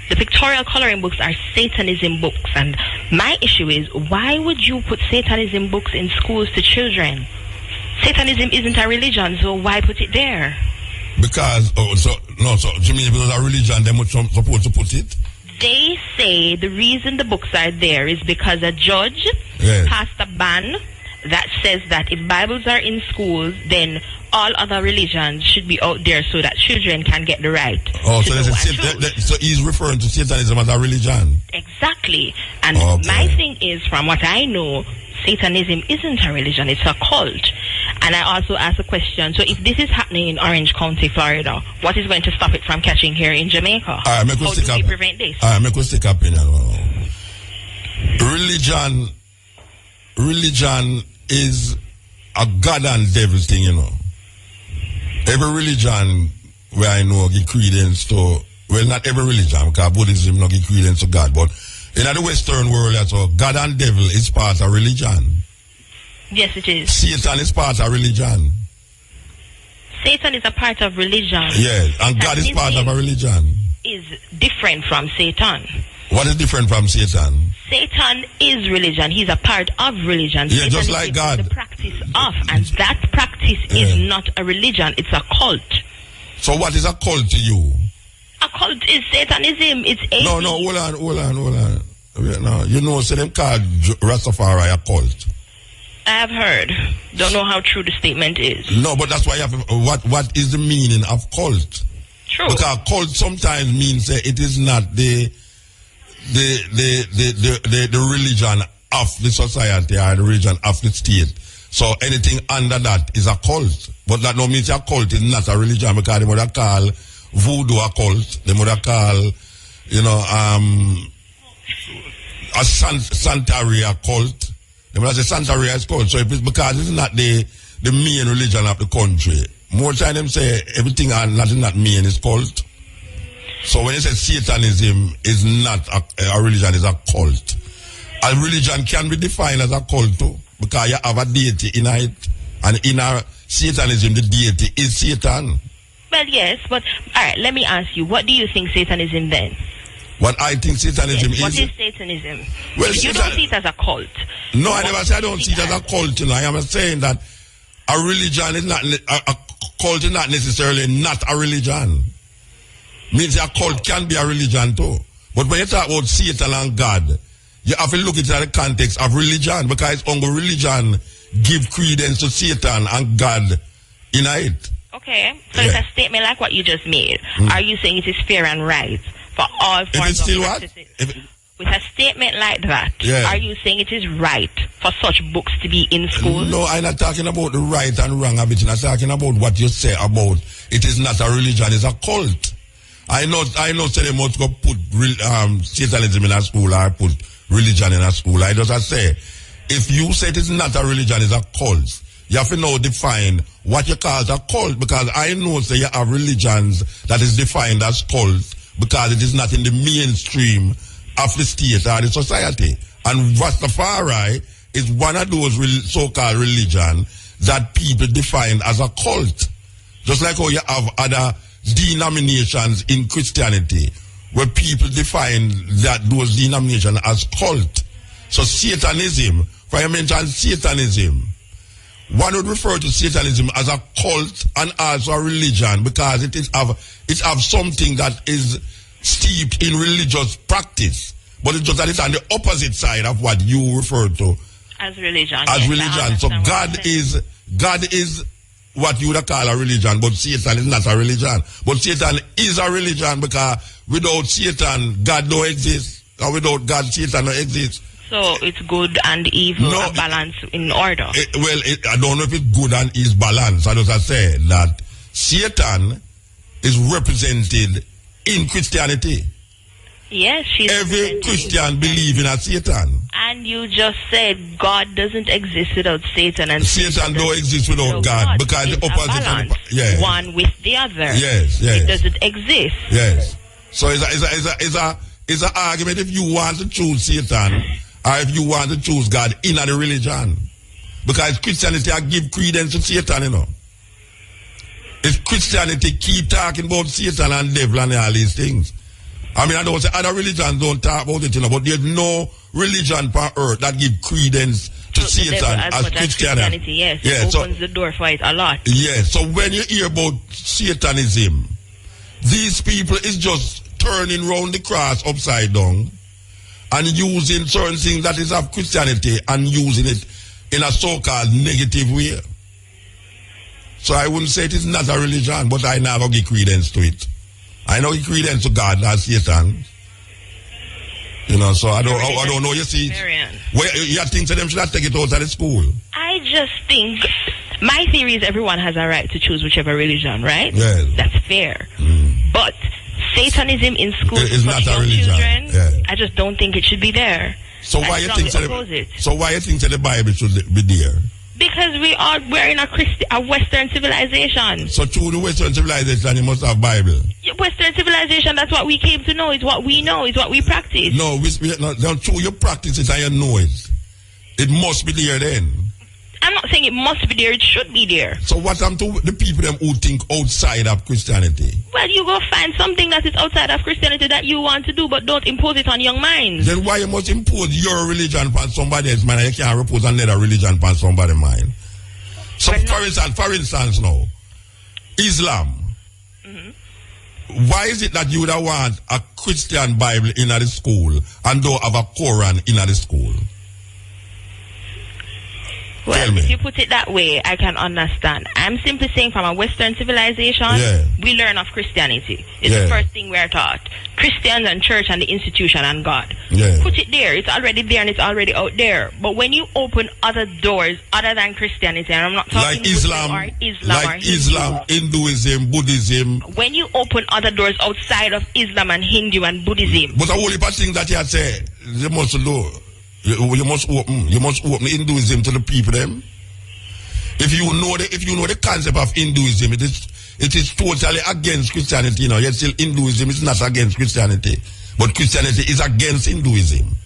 S5: The pictorial coloring books are Satanism books, and my issue is, why would you put Satanism books in schools to children? Satanism isn't a religion, so why put it there?
S1: Because, so you mean because a religion, they must supposed to put it?
S5: They say the reason the books are there is because a judge passed a ban that says that if Bibles are in schools, then all other religions should be out there so that children can get the right.
S1: Oh, so he's referring to Satanism as a religion?
S5: Exactly. And my thing is, from what I know, Satanism isn't a religion, it's a cult. And I also asked a question, so if this is happening in Orange County, Florida, what is going to stop it from catching here in Jamaica? How do we prevent this?
S1: Make us stick up in religion is a God and devil thing, you know. Every religion where I know give credence to, well, not every religion, because Buddhism not give credence to God, but in the Western world, so God and devil is part of religion.
S5: Yes, it is.
S1: Satan is part of religion.
S5: Satan is a part of religion.
S1: Yes, and God is part of a religion.
S5: Is different from Satan.
S1: What is different from Satan?
S5: Satan is religion. He's a part of religion.
S1: Yeah,
S5: Satan
S1: just like God.
S5: practice of, and that practice is not a religion, it's a cult.
S1: So what is a cult to you?
S5: A cult is Satanism, it's atheism.
S1: No, hold on. No, you know, so them called Rastafari a cult.
S5: I have heard. Don't know how true the statement is.
S1: No, but that's why you have what is the meaning of cult?
S5: True.
S1: Because cult sometimes means it is not the religion of the society or the religion of the state. So anything under that is a cult. But that no means a cult is not a religion, because they would call voodoo a cult. They would call, a Santeria cult. They would say Santeria is cult. So if it's because it's not the main religion of the country, more time them say everything and nothing that main is cult. So when you say Satanism is not a religion, it's a cult. A religion can be defined as a cult too, because you have a deity in it, and in our Satanism, the deity is Satan.
S5: Well, yes, but all right, let me ask you, what do you think Satanism then?
S1: What I think Satanism is?
S5: What is Satanism?
S1: Well,
S5: you don't see it as a cult.
S1: No, I never said I don't see it as a cult. You know, I am saying that a religion is not, a cult is not necessarily not a religion. Means a cult can be a religion too. But when you talk about Satan and God, you have to look at the context of religion, because only religion give credence to Satan and God in it.
S5: Okay, so it's a statement like what you just made. Are you saying it is fair and right for all forms of practices? With a statement like that, are you saying it is right for such books to be in schools?
S1: No, I'm not talking about the right and wrong of it. I'm talking about what you say about it is not a religion, it's a cult. I know say they must go put Satanism in a school or put religion in a school. I just say, if you say it is not a religion, it's a cult, you have to now define what you call a cult, because I know say you have religions that is defined as cult because it is not in the mainstream of the state or the society. And Rastafari is one of those so-called religion that people define as a cult. Just like how you have other denominations in Christianity where people define that those denominations as cult. So Satanism, for you mentioned Satanism, one would refer to Satanism as a cult and also a religion, because it have something that is steeped in religious practice, but it's just that it's on the opposite side of what you refer to
S5: as religion.
S1: As religion. So God is what you would call a religion, but Satan is not a religion. But Satan is a religion, because without Satan, God don't exist. Or without God, Satan don't exist.
S5: So it's good and evil, a balance in order.
S1: I don't know if it's good and is balanced. I just say that Satan is represented in Christianity.
S5: Yes,
S1: every Christian believes in a Satan.
S5: And you just said God doesn't exist without Satan, and
S1: Satan don't exist without God, because the opposite.
S5: One with the other.
S1: Yes.
S5: It doesn't exist.
S1: Yes. So it's an argument if you want to choose Satan or if you want to choose God in a religion, because Christianity give credence to Satan, you know. If Christianity keep talking about Satan and devil and all these things, I mean, I don't say other religions don't talk about it, you know, but there's no religion on earth that give credence to Satan as Christianity.
S5: Yes, it opens the door for it a lot.
S1: Yes, so when you hear about Satanism, these people is just turning round the cross upside down and using certain things that is of Christianity and using it in a so-called negative way. So I wouldn't say it is not a religion, but I never give credence to it. I know give credence to God as Satan. You know, so I don't know, you see. Where you think that them should not take it out of the school?
S5: I just think, my theory is everyone has a right to choose whichever religion, right?
S1: Yes.
S5: That's fair. But Satanism in school
S1: is not a religion.
S5: Children, I just don't think it should be there.
S1: So why you think that the Bible should be there?
S5: Because we're in a Western civilization.
S1: So through the Western civilization, you must have Bible.
S5: Western civilization, that's what we came to know. It's what we know. It's what we practice.
S1: No, through you practice it and you know it. It must be there then.
S5: I'm not saying it must be there. It should be there.
S1: So what happened to the people them who think outside of Christianity?
S5: Well, you go find something that is outside of Christianity that you want to do, but don't impose it on young minds.
S1: Then why you must impose your religion upon somebody else's mind? You can't impose another religion upon somebody's mind. So, for instance, now, Islam. Why is it that you would want a Christian Bible in the school and don't have a Quran in the school?
S5: Well, if you put it that way, I can understand. I'm simply saying from a Western civilization, we learn of Christianity. It's the first thing we are taught. Christians and church and the institution and God. Put it there. It's already there and it's already out there. But when you open other doors other than Christianity, and I'm not talking
S1: like Islam, Hinduism, Buddhism.
S5: When you open other doors outside of Islam and Hindu and Buddhism.
S1: But the only thing that you say, you must do. You must open Hinduism to the people them. If you know the concept of Hinduism, it is totally against Christianity. You know, yet still Hinduism is not against Christianity, but Christianity is against Hinduism.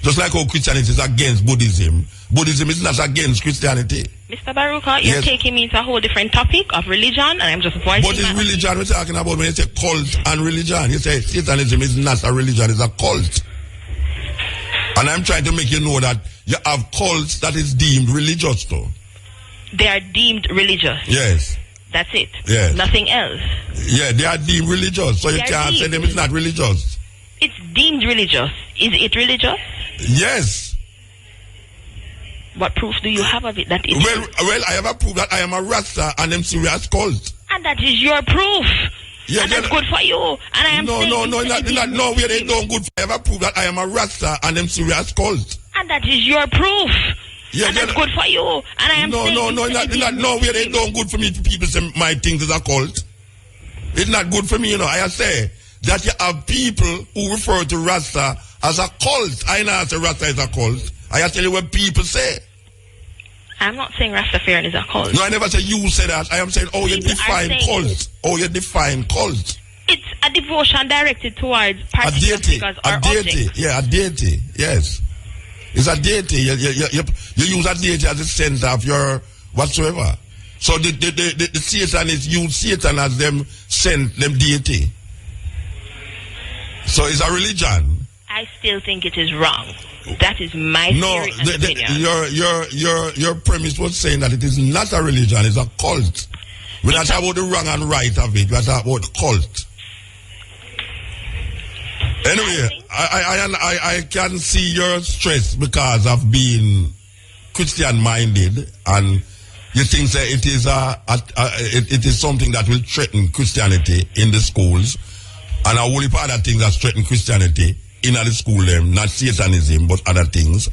S1: Just like how Christianity is against Buddhism, Buddhism is not against Christianity.
S5: Mr. Baruka, you're taking me to a whole different topic of religion, and I'm just voicing.
S1: But it's religion we're talking about when you say cult and religion. You say Satanism is not a religion; it's a cult. And I'm trying to make you know that you have cults that is deemed religious too.
S5: They are deemed religious.
S1: Yes.
S5: That's it.
S1: Yes.
S5: Nothing else.
S1: Yeah, they are deemed religious. So you can't say them it's not religious.
S5: It's deemed religious. Is it religious?
S1: Yes.
S5: What proof do you have of it that it's
S1: Well, I have a proof that I am a Rasta and them serious cult.
S5: And that is your proof.
S1: Yeah,
S5: and that's good for you. And I am
S1: no, we they don't good. I have a proof that I am a Rasta and them serious cult.
S5: And that is your proof.
S1: Yeah,
S5: and that's good for you. And I am
S1: no, we they don't good for me. People say my things is a cult. It's not good for me, you know. I say that you have people who refer to Rasta as a cult. I know say Rasta is a cult. I tell you what people say.
S5: I'm not saying Rastafarian is a cult.
S1: No, I never said you say that. I am saying, you define cult. You define cult.
S5: It's a devotion directed towards particular figures or objects.
S1: Yeah, a deity. Yes. It's a deity. You use a deity as the center of your whatsoever. So the Satanists use Satan as them deity. So it's a religion.
S5: I still think it is wrong. That is my theory and opinion.
S1: Your premise was saying that it is not a religion, it's a cult. We're not talking about the wrong and right of it, we're talking about cult. Anyway, I can see your stress because of being Christian-minded, and you think that it is something that will threaten Christianity in the schools, and a whole part of things that threaten Christianity in the school, not Satanism, but other things,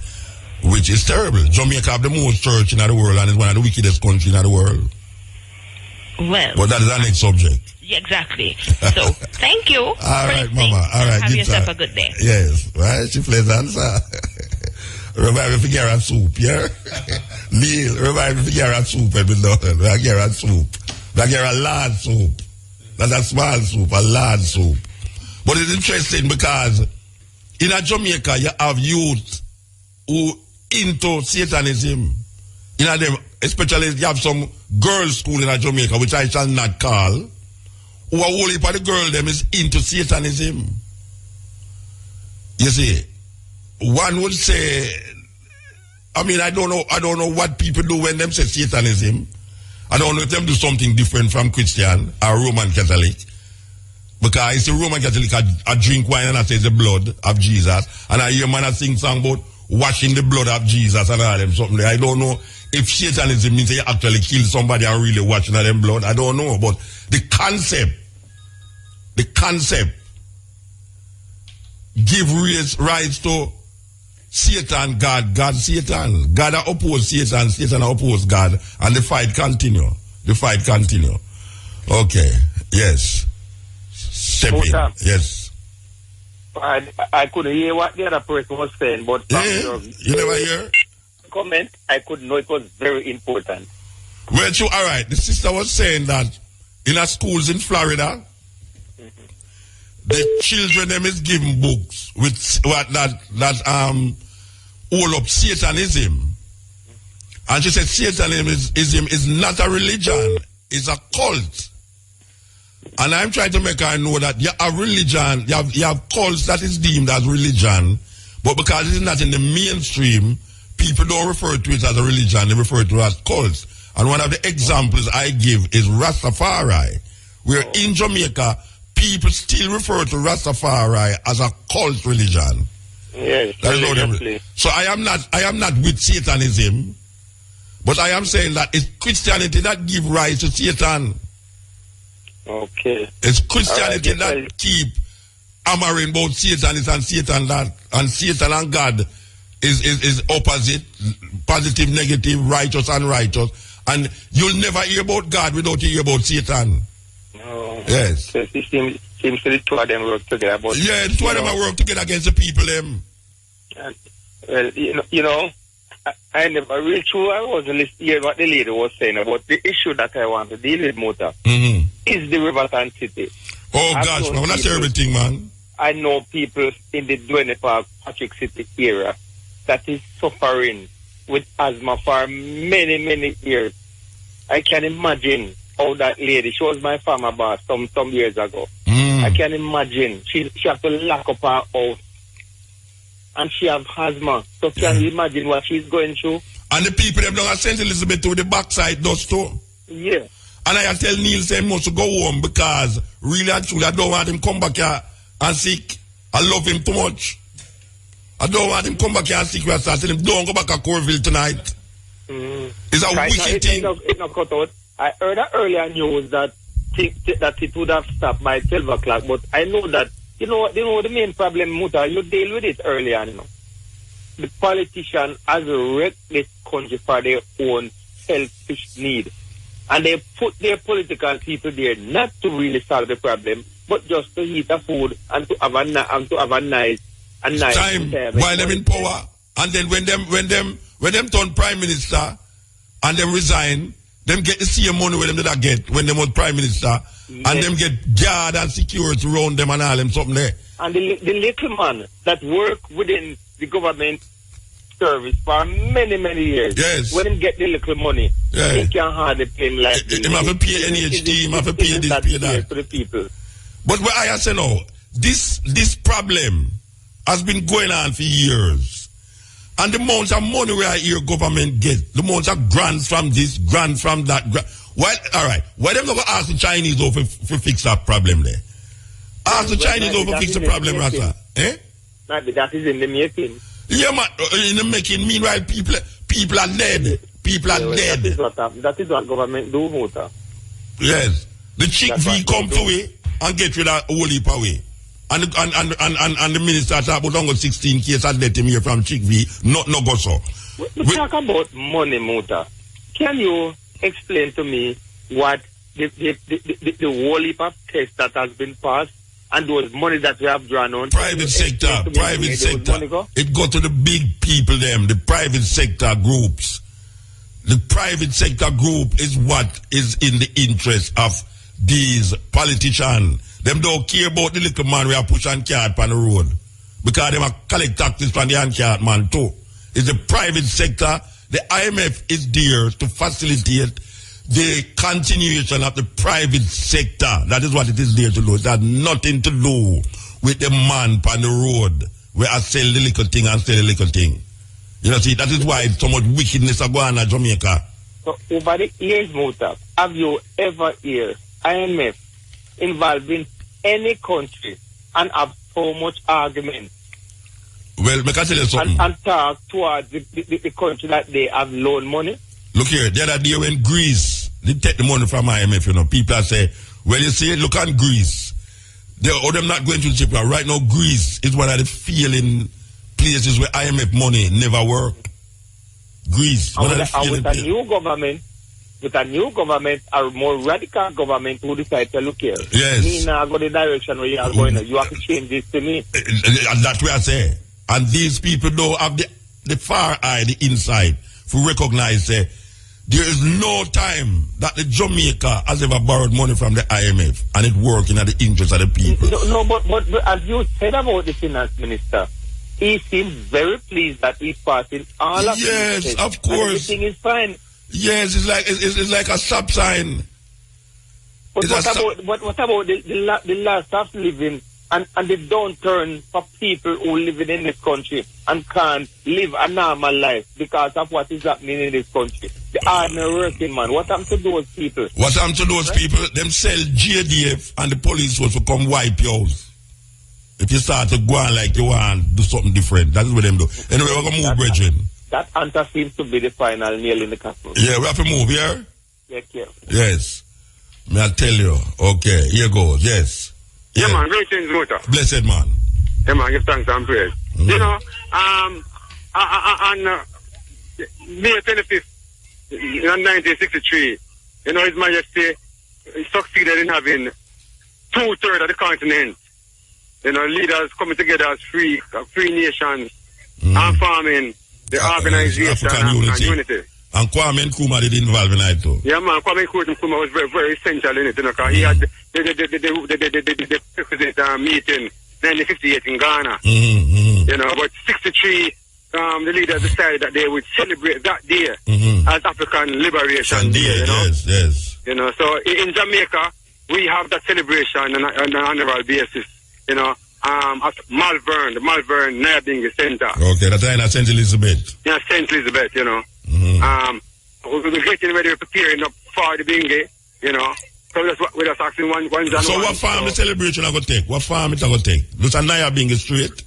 S1: which is terrible. Jamaica have the most church in the world, and it's one of the wickedest countries in the world.
S5: Well,
S1: but that is our next subject.
S5: Exactly. So, thank you.
S1: All right, Mama. All right.
S5: Have yourself a good day.
S1: Yes. Right? She plays answer. Revive the Garrett soup, yeah? Neil, revive the Garrett soup, every day. The Garrett soup. The Garrett large soup. Not a small soup, a large soup. But it's interesting because in Jamaica, you have youth who into Satanism. In them, especially you have some girls' school in Jamaica, which I shall not call, who are whole heap of the girl them is into Satanism. You see, one would say, I mean, I don't know what people do when them say Satanism. I don't know if them do something different from Christian or Roman Catholic. Because it's a Roman Catholic, I drink wine and I say the blood of Jesus. And I hear man sing song about washing the blood of Jesus and all them something. I don't know if Satanism means you actually kill somebody and really washing them blood. I don't know. But the concept give rise to Satan, God, Satan. God oppose Satan, Satan oppose God. And the fight continue. Okay. Yes. Yes.
S6: I couldn't hear what the other person was saying, but
S1: you never hear?
S6: Comment, I could know it was very important.
S1: Well, all right. The sister was saying that in our schools in Florida, the children them is given books with that all up Satanism, and she said Satanism is not a religion; it's a cult. And I'm trying to make her know that you have religion, you have cults that is deemed as religion, but because it's not in the mainstream, people don't refer to it as a religion, they refer to it as cults. And one of the examples I give is Rastafari, where in Jamaica, people still refer to Rastafari as a cult religion.
S6: Yes,
S1: religiously. So I am not with Satanism, but I am saying that it's Christianity that give rise to Satan.
S6: Okay.
S1: It's Christianity
S6: right,
S1: that keep hammering about Satan is and Satan that, and Satan and God is opposite, positive, negative, righteous, unrighteous. And you'll never hear about God without you hear about Satan.
S6: No.
S1: Yes.
S6: So it seems the two of them work together. But,
S1: yeah, the two of them are work together against the people, them.
S6: Well, you know, I never really true. I wasn't listening what the lady was saying about the issue that I want to deal with, Muta. Is the Riverton City.
S1: Oh, gosh, man, that's everything, man.
S6: I know people in the Dwayne Park, Patrick City area that is suffering with asthma for many, many years. I can imagine how that lady, she was my farmer boss some years ago. I can imagine. She has to lock up her house. And she have asthma. So can you imagine what she's going through?
S1: And the people them don't have St. Elizabeth to the backside does too.
S6: Yeah.
S1: And I tell Neil say he must go home because really and truly I don't want him come back here and sick. I love him too much. I don't want him come back here and sick. I tell him don't go back to Corville tonight. It's a wicked thing.
S6: It's not cut out. I heard that earlier news that it would have stopped by 12 o'clock, but I know that you know the main problem, Muta, you deal with it earlier, you know. The politician has wrecked this country for their own selfish need. And they put their political people there not to really solve the problem, but just to eat the food and to have a nice
S1: time while them in power. And then when them turn prime minister and them resign, them get the same money where them did get when them was prime minister. Yes. And them get guard and security around them and all them something there.
S6: And the little man that work within the government service for many, many years.
S1: Yes.
S6: When him get the little money, he can hardly pay him like
S1: him have to pay NHT, him have to pay this, pay that.
S6: For the people.
S1: But what I say now, this problem has been going on for years. And the amounts of money where I hear government get, the amounts of grants from this, grants from that. Why them not going to ask the Chinese over to fix that problem there? Ask the Chinese over to fix the problem, Rasta. Eh?
S6: That is in the making.
S1: Yeah, man, in the making. Meanwhile, people are dead. People are dead.
S6: That is what government do, Muta.
S1: Yes. The chick V come to way and get rid of whole heap away. And the minister talk about only 16 cases and let him hear from chick V. No go so.
S6: We talk about money, Muta. Can you explain to me what the whole heap of test that has been passed and those money that we have drawn on?
S1: Private sector. It go to the big people them, the private sector groups. The private sector group is what is in the interest of these politicians. Them don't care about the little man we are pushing card on the road. Because they are collect taxes from the hand man too. It's the private sector. The IMF is there to facilitate the continuation of the private sector. That is what it is there to do. It has nothing to do with the man on the road where I sell the little thing and sell the little thing. You know, see, that is why so much wickedness is going on in Jamaica.
S6: So, over the years, Muta, have you ever heard IMF involved in any country and have so much argument?
S1: Well, I can tell you something.
S6: And talk towards the country that they have loan money?
S1: Look here, the other day when Greece, they take the money from IMF, you know, people say, well, you see, look at Greece. Them not going to the chip. Right now, Greece is one of the failing places where IMF money never work. Greece.
S6: And with a new government, a more radical government who decide to look here.
S1: Yes.
S6: Me now go the direction where you are going. You have to change this to me.
S1: And that's what I say. And these people don't have the far eye, the inside, to recognize there is no time that the Jamaica has ever borrowed money from the IMF and it working at the interest of the people.
S6: No, but as you said about the finance minister, he seems very pleased that he's passing all of
S1: yes,
S6: these
S1: of course.
S6: Everything is fine.
S1: Yes, it's like a stop sign.
S6: But what about the last of living and the downturn for people who live in this country and can't live a normal life because of what is happening in this country. The ordinary working man. What happened to those people?
S1: What happened to those people? Them sell JDF and the police was to come wipe your house. If you start to go on like you want, do something different. That is what them do. Anyway, we're going to move, brethren.
S6: That answer seems to be the final nail in the coffin.
S1: Yeah, we have to move here.
S6: Yeah.
S1: Yes. May I tell you? Okay, here goes. Yes.
S7: Yeah, man, greetings, Muta.
S1: Blessed man.
S7: Yeah, man, give thanks and praise.
S1: Mm-hmm.
S7: You know, on May 25th, in 1963, you know, His Majesty succeeded in having 2/3 of the continent. You know, leaders coming together as free nations, and forming the organization and unity.
S1: And Kwame Nkrumah did involve in it too.
S7: Yeah, man, Kwame Nkrumah was very, very essential in it, you know, because he had the president meeting 1958 in Ghana. You know, but 63, the leaders decided that they would celebrate that day as African Liberation Day, you know.
S1: Yes.
S7: You know, so in Jamaica, we have that celebration on an annual basis, you know, at Malvern, the Malvern Nyabingi Center.
S1: Okay, that's in St. Elizabeth.
S7: Yeah, St. Elizabeth, you know. We're getting ready, preparing up for the bingy, you know. So we're just asking one January.
S1: So what farm the celebration are going to take? What farm it are going to take? Just a Nyabingi straight?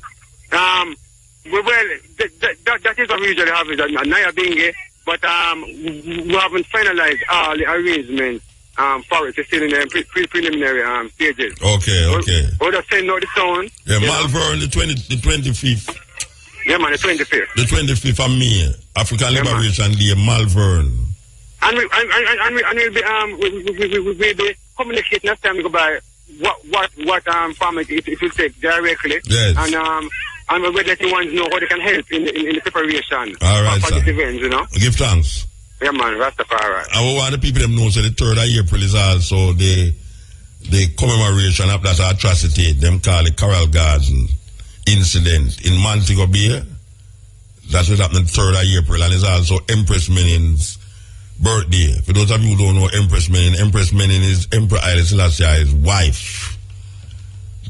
S7: Well, that is what we usually have, is a Nyabingi, but we haven't finalized all the arrangements for it. It's still in the preliminary stages.
S1: Okay.
S7: We'll just send out the sound.
S1: Yeah, Malvern, the 25th.
S7: Yeah, man, the 25th.
S1: The 25th of May, African Liberation Day, Malvern.
S7: And we'll be communicating as time we go by what farmers it will take directly.
S1: Yes.
S7: And we're letting ones know how they can help in the preparation.
S1: All right,
S7: for this event, you know.
S1: Give thanks.
S7: Yeah, man, Rastafari.
S1: I want the people them know so the 3rd of April is also the commemoration of that atrocity. Them call it Coral Garden incident in Montego Bay. That's what happened 3rd of April, and it's also Empress Menin's birthday. For those of you who don't know Empress Menin is Emperor Haile Selassie's wife.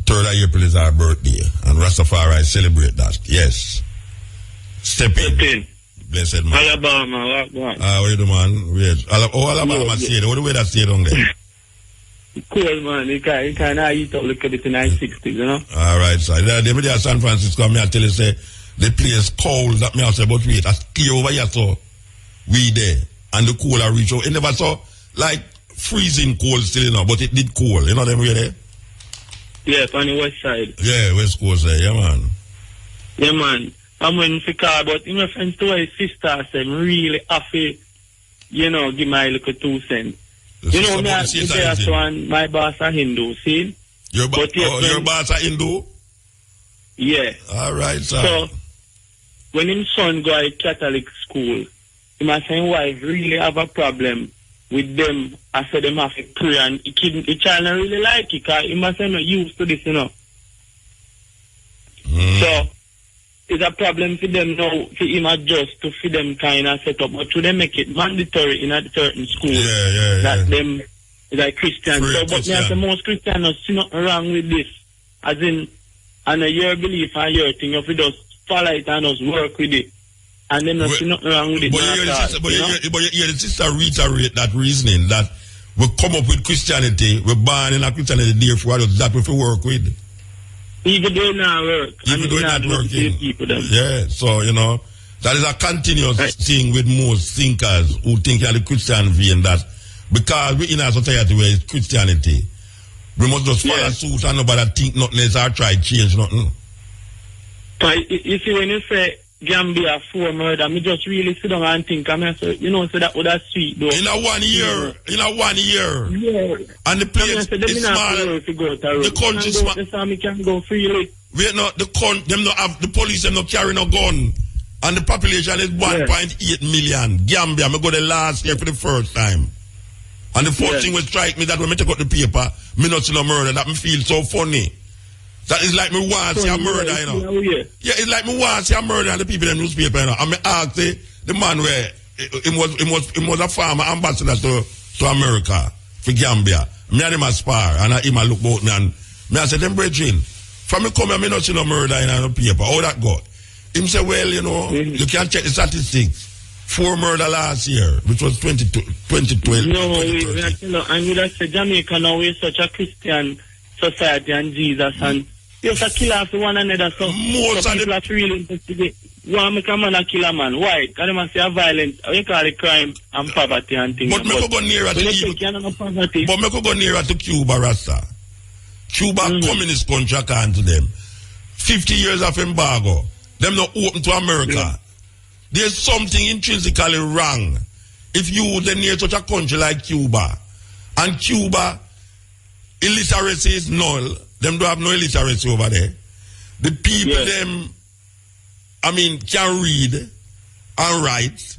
S1: 3rd of April is our birthday, and Rastafari celebrate that. Yes. Step in. Blessed man.
S7: Alabama, what?
S1: What you do, man? Wait. Alabama state. What the way that state down there?
S6: Cool, man. You can eat up look at it in 960s, you know?
S1: All right, sir. They were there at San Francisco, me I tell you, say, the place cold, that me I say, but wait, that's clear over here, so we there. And the cold I reach out. It never saw, like, freezing cold still, you know, but it did cold. You know them way there?
S6: Yeah, on the west side.
S1: Yeah, West Coast there, yeah, man.
S6: Yeah, man. I'm waiting for car, but in reference to what his sister said, I'm really happy, you know, give my little 2 cents. You know, my boss are Hindu, see?
S1: Your boss are Hindu?
S6: Yeah.
S1: All right, sir.
S6: So, when his son go to Catholic school, he must say wife really have a problem with them. I said them have to pray, and the child don't really like it, because he must say not used to this, you know. So, it's a problem for them now, for him adjust to for them kind of set up, but to them make it mandatory in a certain school that them is like Christian. So, but me as the most Christian see nothing wrong with this. As in, and your belief and your thing, if you just follow it and just work with it. And then not see nothing wrong with it.
S1: But you hear the sister reiterate that reasoning that we come up with Christianity, we're born in a Christianity, therefore that we work with.
S6: Even though it not work.
S1: Even though it not working. Yeah, so, you know, that is a continuous thing with most thinkers who think of the Christian vein, that because we're in a society where it's Christianity, we must just follow suit and nobody think nothing else or try to change nothing.
S6: You see, when you say Gambia 4 murder, me just really sit down and think, I mean, so, you know, so that would have sweet though.
S1: In a 1 year.
S6: Yeah.
S1: And the place is small. The country is small.
S6: The can go freely.
S1: Wait, no, them not have, the police them not carry no gun. And the population is 1.8 million. Gambia, I go there last year for the first time. And the first thing will strike me that when I take out the paper, me not see no murder, that me feel so funny. That is like me want to see a murder, you know. Yeah, it's like me want to see a murder and the people in the newspaper, you know. And me ask the man where he was a farmer ambassador to America for Gambia. Me and him a spar, and him a look about me, and me I said, them brethren, From me come here, me not see no murder in the paper. How that go? Him say, well, you know, you can check the statistics. 4 murder last year, which was 2012.
S8: No, and we just say Jamaica now is such a Christian society and Jesus, and you have to kill off one another. So
S1: Most of
S8: people have to really investigate. Why make a man a kill a man? Why? Because they must say a violent, we call it crime and poverty and things.
S1: But me could go nearer to Cuba, Rasta. Cuba communist country can to them. 50 years of embargo. Them not open to America.
S8: Yeah.
S1: There's something intrinsically wrong if you then near such a country like Cuba. And Cuba, illiteracy is null. Them don't have no illiteracy over there. The people, them, I mean, can read and write.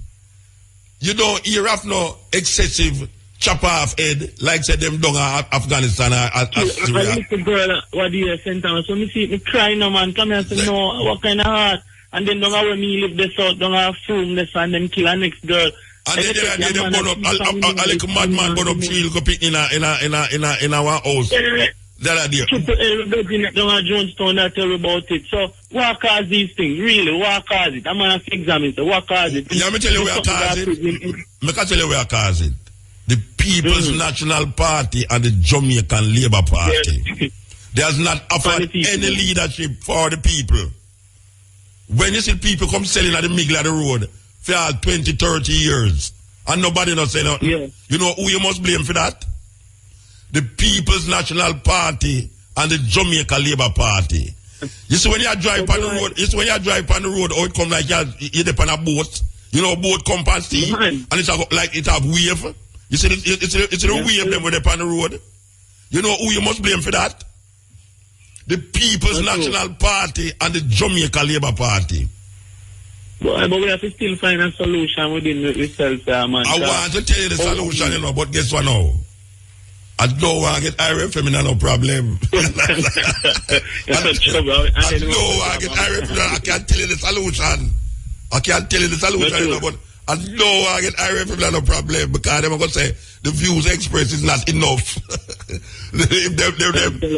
S1: You don't hear of no excessive chop off head like said them down Afghanistan or Syria.
S8: A little girl, what do you send down? So me see me cry no man, come here and say no, what kind of heart? And then don't have me live this out, don't have film this and them kill a next girl.
S1: And then they burn up a little madman burn up 3 little pig in our house. That idea.
S8: Don't have Jonestown that tell about it. So what cause these things? Really, what cause it? I'm gonna examine so what cause it?
S1: Yeah, me tell you where cause it. Me can tell you where cause it. The People's National Party and the Jamaican Labour Party. They has not offered any leadership for the people. When you see people come selling at the middle of the road for 20, 30 years and nobody not say nothing, you know who you must blame for that? The People's National Party and the Jamaica Labour Party. You see when you drive on the road, how it come like you're on a boat. You know, boat come past sea and it's like it have wave. You see, it's a wave them when they're on the road. You know who you must blame for that? The People's National Party and the Jamaica Labour Party.
S8: But we have to still find a solution within itself, man.
S1: I want to tell you the solution, you know, but guess what now? I don't want to get IRFM in no problem. I can't tell you the solution. I can't tell you the solution, you know, but I don't want to get IRFM in no problem because they're going to say the views expressed is not enough. if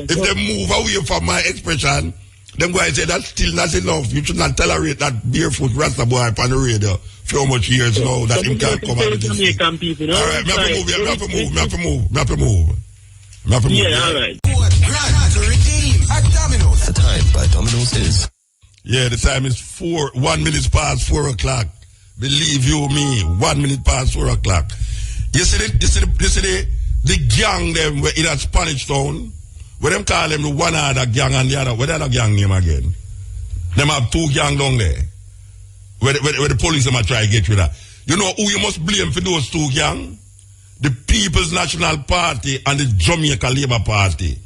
S1: they move away from my expression, them guys say that's still not enough. You should not tolerate that barefoot Rasta boy on the radio for how much years now that him can't come out of this. All right, me have to move.
S8: Yeah, all right.
S2: To redeem at Domino's.
S9: The time by Domino's is.
S1: Yeah, the time is 1 minute past 4 o'clock. Believe you me, 1 minute past 4 o'clock. You see the gang them in a Spanish town, where them call them the one other gang and the other, where the other gang name again? Them have 2 gang down there. Where the police them try to get rid of. You know who you must blame for those 2 gang? The People's National Party and the Jamaica Labour Party.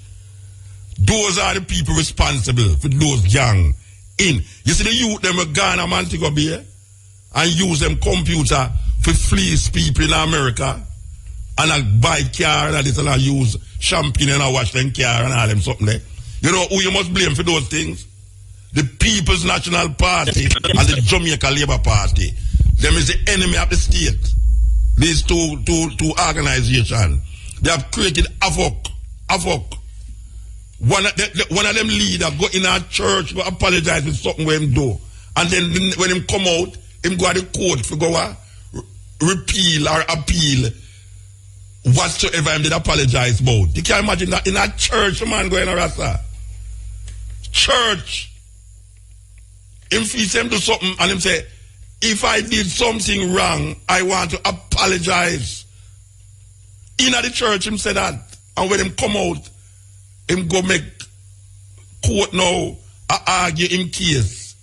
S1: Those are the people responsible for those gang. You see the youth them are gone a Montego Bay and use them computer for fleece people in America and I buy car and this and I use champagne and I wash them car and all them something there. You know who you must blame for those things? The People's National Party and the Jamaica Labour Party. Them is the enemy of the state. These two organizations. They have created havoc. One of them leader go in our church, go apologize for something when him do. And then when him come out, him go to the court for go repeal or appeal whatsoever him did apologize about. You can't imagine that in a church, man going to Rasta. Church. Him feels him do something and him say, if I did something wrong, I want to apologize. In the church, him say that. And when him come out, him go make court now, argue him case.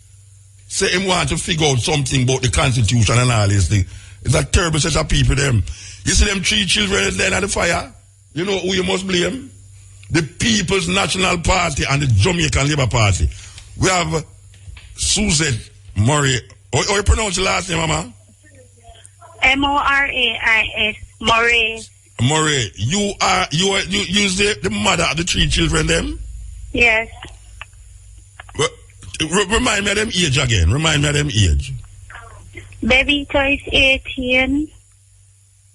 S1: Say him want to figure out something about the Constitution and all this thing. It's a terrible set of people, them. You see them 3 children there at the fire? You know who you must blame? The People's National Party and the Jamaican Labour Party. We have Suzette Murray. How you pronounce your last name, Mama?
S10: Morais. Murray.
S1: Murray, you the mother of the 3 children, them?
S10: Yes.
S1: Remind me of them age again.
S10: Bebita is 18.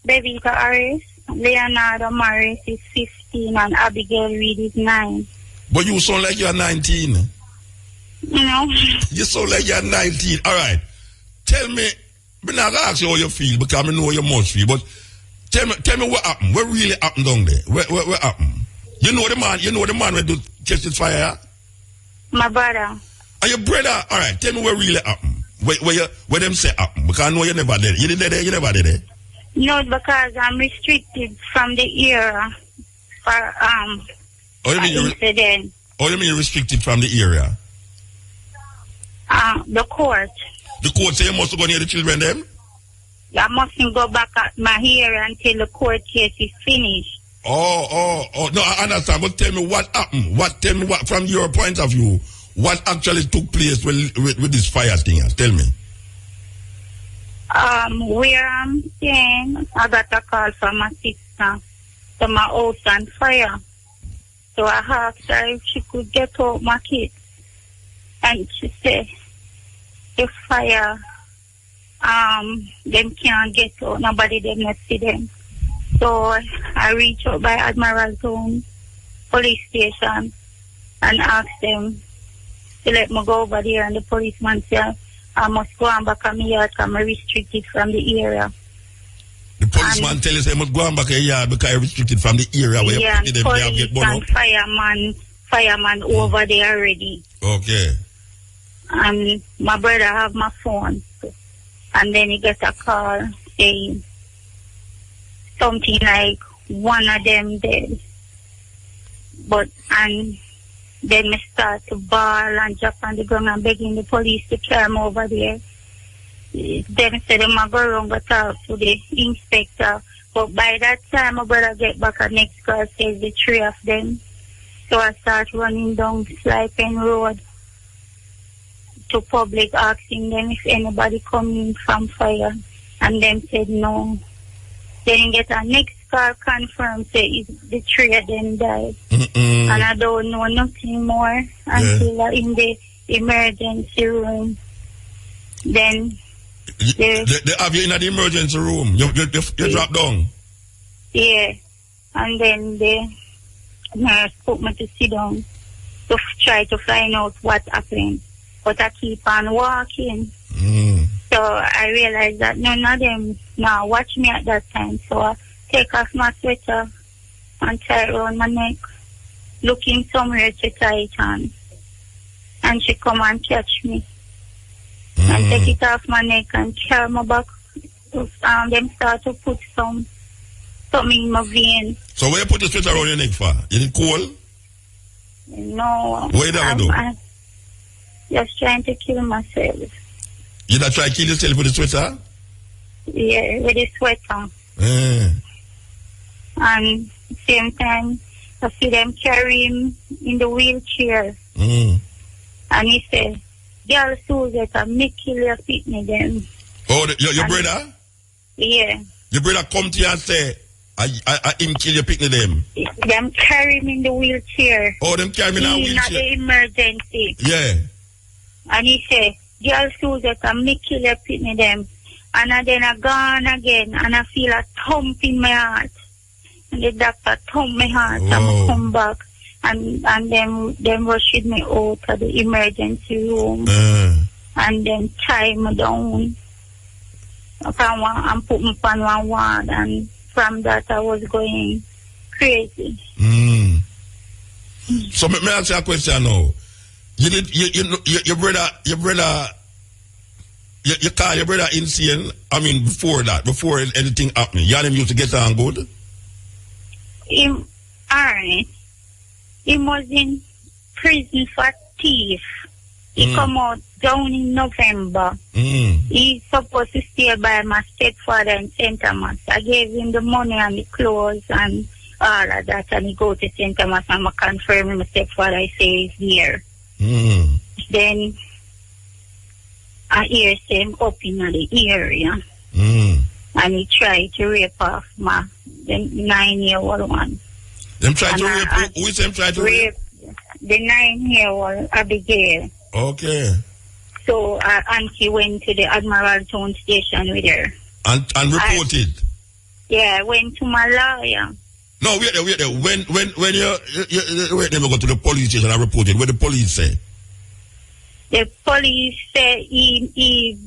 S10: Bebita Aris. Leonardo Morris is 15 and Abigail Reed is 9.
S1: But you sound like you're 19.
S10: No.
S1: You sound like you're 19. All right. Tell me, I'm not going to ask you how you feel because I know you must feel, but tell me what happened. What really happened down there? What happened? You know the man who do catch the fire?
S10: My brother.
S1: Are your brother? All right. Tell me what really happened. Where them say happened? Because I know you never did it. You didn't there? You never did it?
S10: No, because I'm restricted from the area for incident.
S1: Oh, you mean you're restricted from the area?
S10: The court.
S1: The court say you must go near the children them?
S10: I mustn't go back at my area until the court case is finished.
S1: Oh. No, I understand. But tell me what happened. Tell me what, from your point of view, what actually took place with this fire thing? Tell me.
S10: Where I'm staying, I got a call from my sister to my house on fire. So I asked her if she could get out my kids. And she said, the fire, them can't get out, nobody them not see them. So I reached out by Admiral Zone police station and asked them to let me go over there, and the policeman said, I must go on back on my yard because I'm restricted from the area.
S1: The policeman tell you say, I must go on back on your yard because you're restricted from the area where
S10: yeah,
S1: you put them there and get
S10: and fireman over there already.
S1: Okay.
S10: And my brother have my phone. And then he get a call saying something like one of them dead. And then me start to bawl and jump on the ground and begging the police to carry me over there. Then said them I go around and talk to the inspector. But by that time my brother get back and next call says the three of them. So I start running down Slipen Road to public asking them if anybody coming from fire. And them said no. Then get a next call confirmed say the three of them died. And I don't know nothing more until in the emergency room. Then
S1: they have you in the emergency room. You drop down.
S10: Yeah. And then the nurse put me to sit down to try to find out what happened. But I keep on walking. So I realized that none of them now watch me at that time. So I take off my sweater and tie it around my neck, looking somewhere to tie it on. And she come and catch me. And take it off my neck and carry my back. Them start to put something in my vein.
S1: So where you put the sweater around your neck for? Is it cold?
S10: No.
S1: What you ever do?
S10: I'm just trying to kill myself.
S1: You not try to kill yourself with the sweater?
S10: Yeah, with the sweater. And same time, I see them carry him in the wheelchair. And he said, girl, Suzette, me kill your pitney them.
S1: Oh, your brother?
S10: Yeah.
S1: Your brother come to you and say, I him kill your pitney them?
S10: Them carry him in the wheelchair.
S1: Oh, them carry him in a wheelchair?
S10: Not the emergency.
S1: Yeah.
S10: And he said, girl, Suzette, me kill your pitney them. And then I gone again, and I feel a thump in my heart. And the doctor thumped my heart, and I come back. And them rushed me out of the emergency room. And then tie me down. And put me on one ward. And from that, I was going crazy.
S1: So let me ask you a question now. Your brother, you call your brother insane. I mean, before anything happening, you and him used to get on good?
S10: Alright. He was in prison for thief. He come out down in November. He's supposed to stay by my stepfather in St. Thomas. I gave him the money and the clothes and all of that, and he go to St. Thomas and I confirm my stepfather, I say he's there. Then I hear him up in the area. And he tried to rape off my 9-year-old one.
S1: Them try to rape? Who is them try to rape?
S10: The 9-year-old Abigail.
S1: Okay.
S10: So Auntie went to the Admiral Town station with her.
S1: And reported?
S10: I went to my lawyer.
S1: No, wait there. When you wait, never go to the police station and report it. What the police say?
S10: The police say he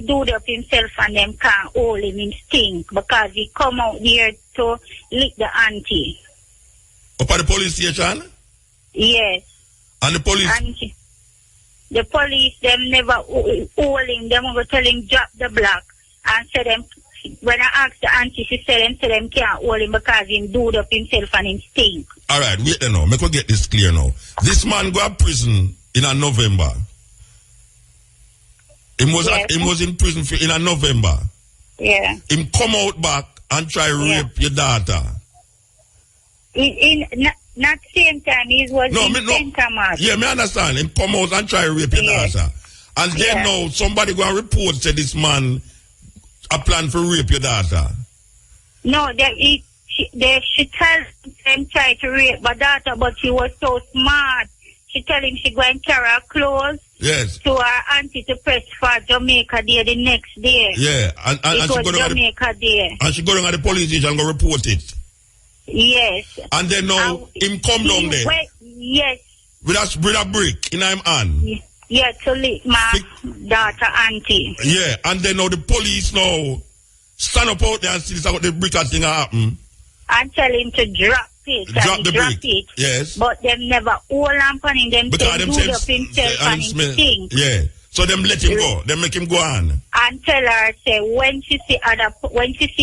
S10: do it up himself and them can't hold him in stink because he come out there to lick the auntie.
S1: Up at the police station?
S10: Yes.
S1: And the police?
S10: And the police, them never hold him. Them go tell him drop the block and say them. When I asked the auntie, she said them can't hold him because he do it up himself and him stink.
S1: All right, wait there now. Make we get this clear now. This man go to prison in a November. He was in prison in a November.
S10: Yeah.
S1: Him come out back and try rape your daughter.
S10: Not same time, he was in Center March.
S1: Yeah, me understand. Him come out and try rape your daughter. And then now somebody go and report say this man a plan for rape your daughter.
S10: No, she tell him try to rape my daughter, but she was so smart. She tell him she go and carry her clothes.
S1: Yes.
S10: To her auntie to press for Jamaica Day the next day.
S1: Yeah, and
S10: it was Jamaica Day.
S1: And she go down at the police station and go report it.
S10: Yes.
S1: And then now him come down there.
S10: Yes.
S1: With a brick in him hand.
S10: Yeah, to lick my daughter auntie.
S1: Yeah, and then now the police now stand up out there and see this the brick thing happen.
S10: And tell him to drop it.
S1: Drop the brick.
S10: It.
S1: Yes.
S10: But them never hold on on him. Them
S1: because them
S10: do up himself and him stink.
S1: Yeah. So them let him go. Them make him go on.
S10: And tell her say when she see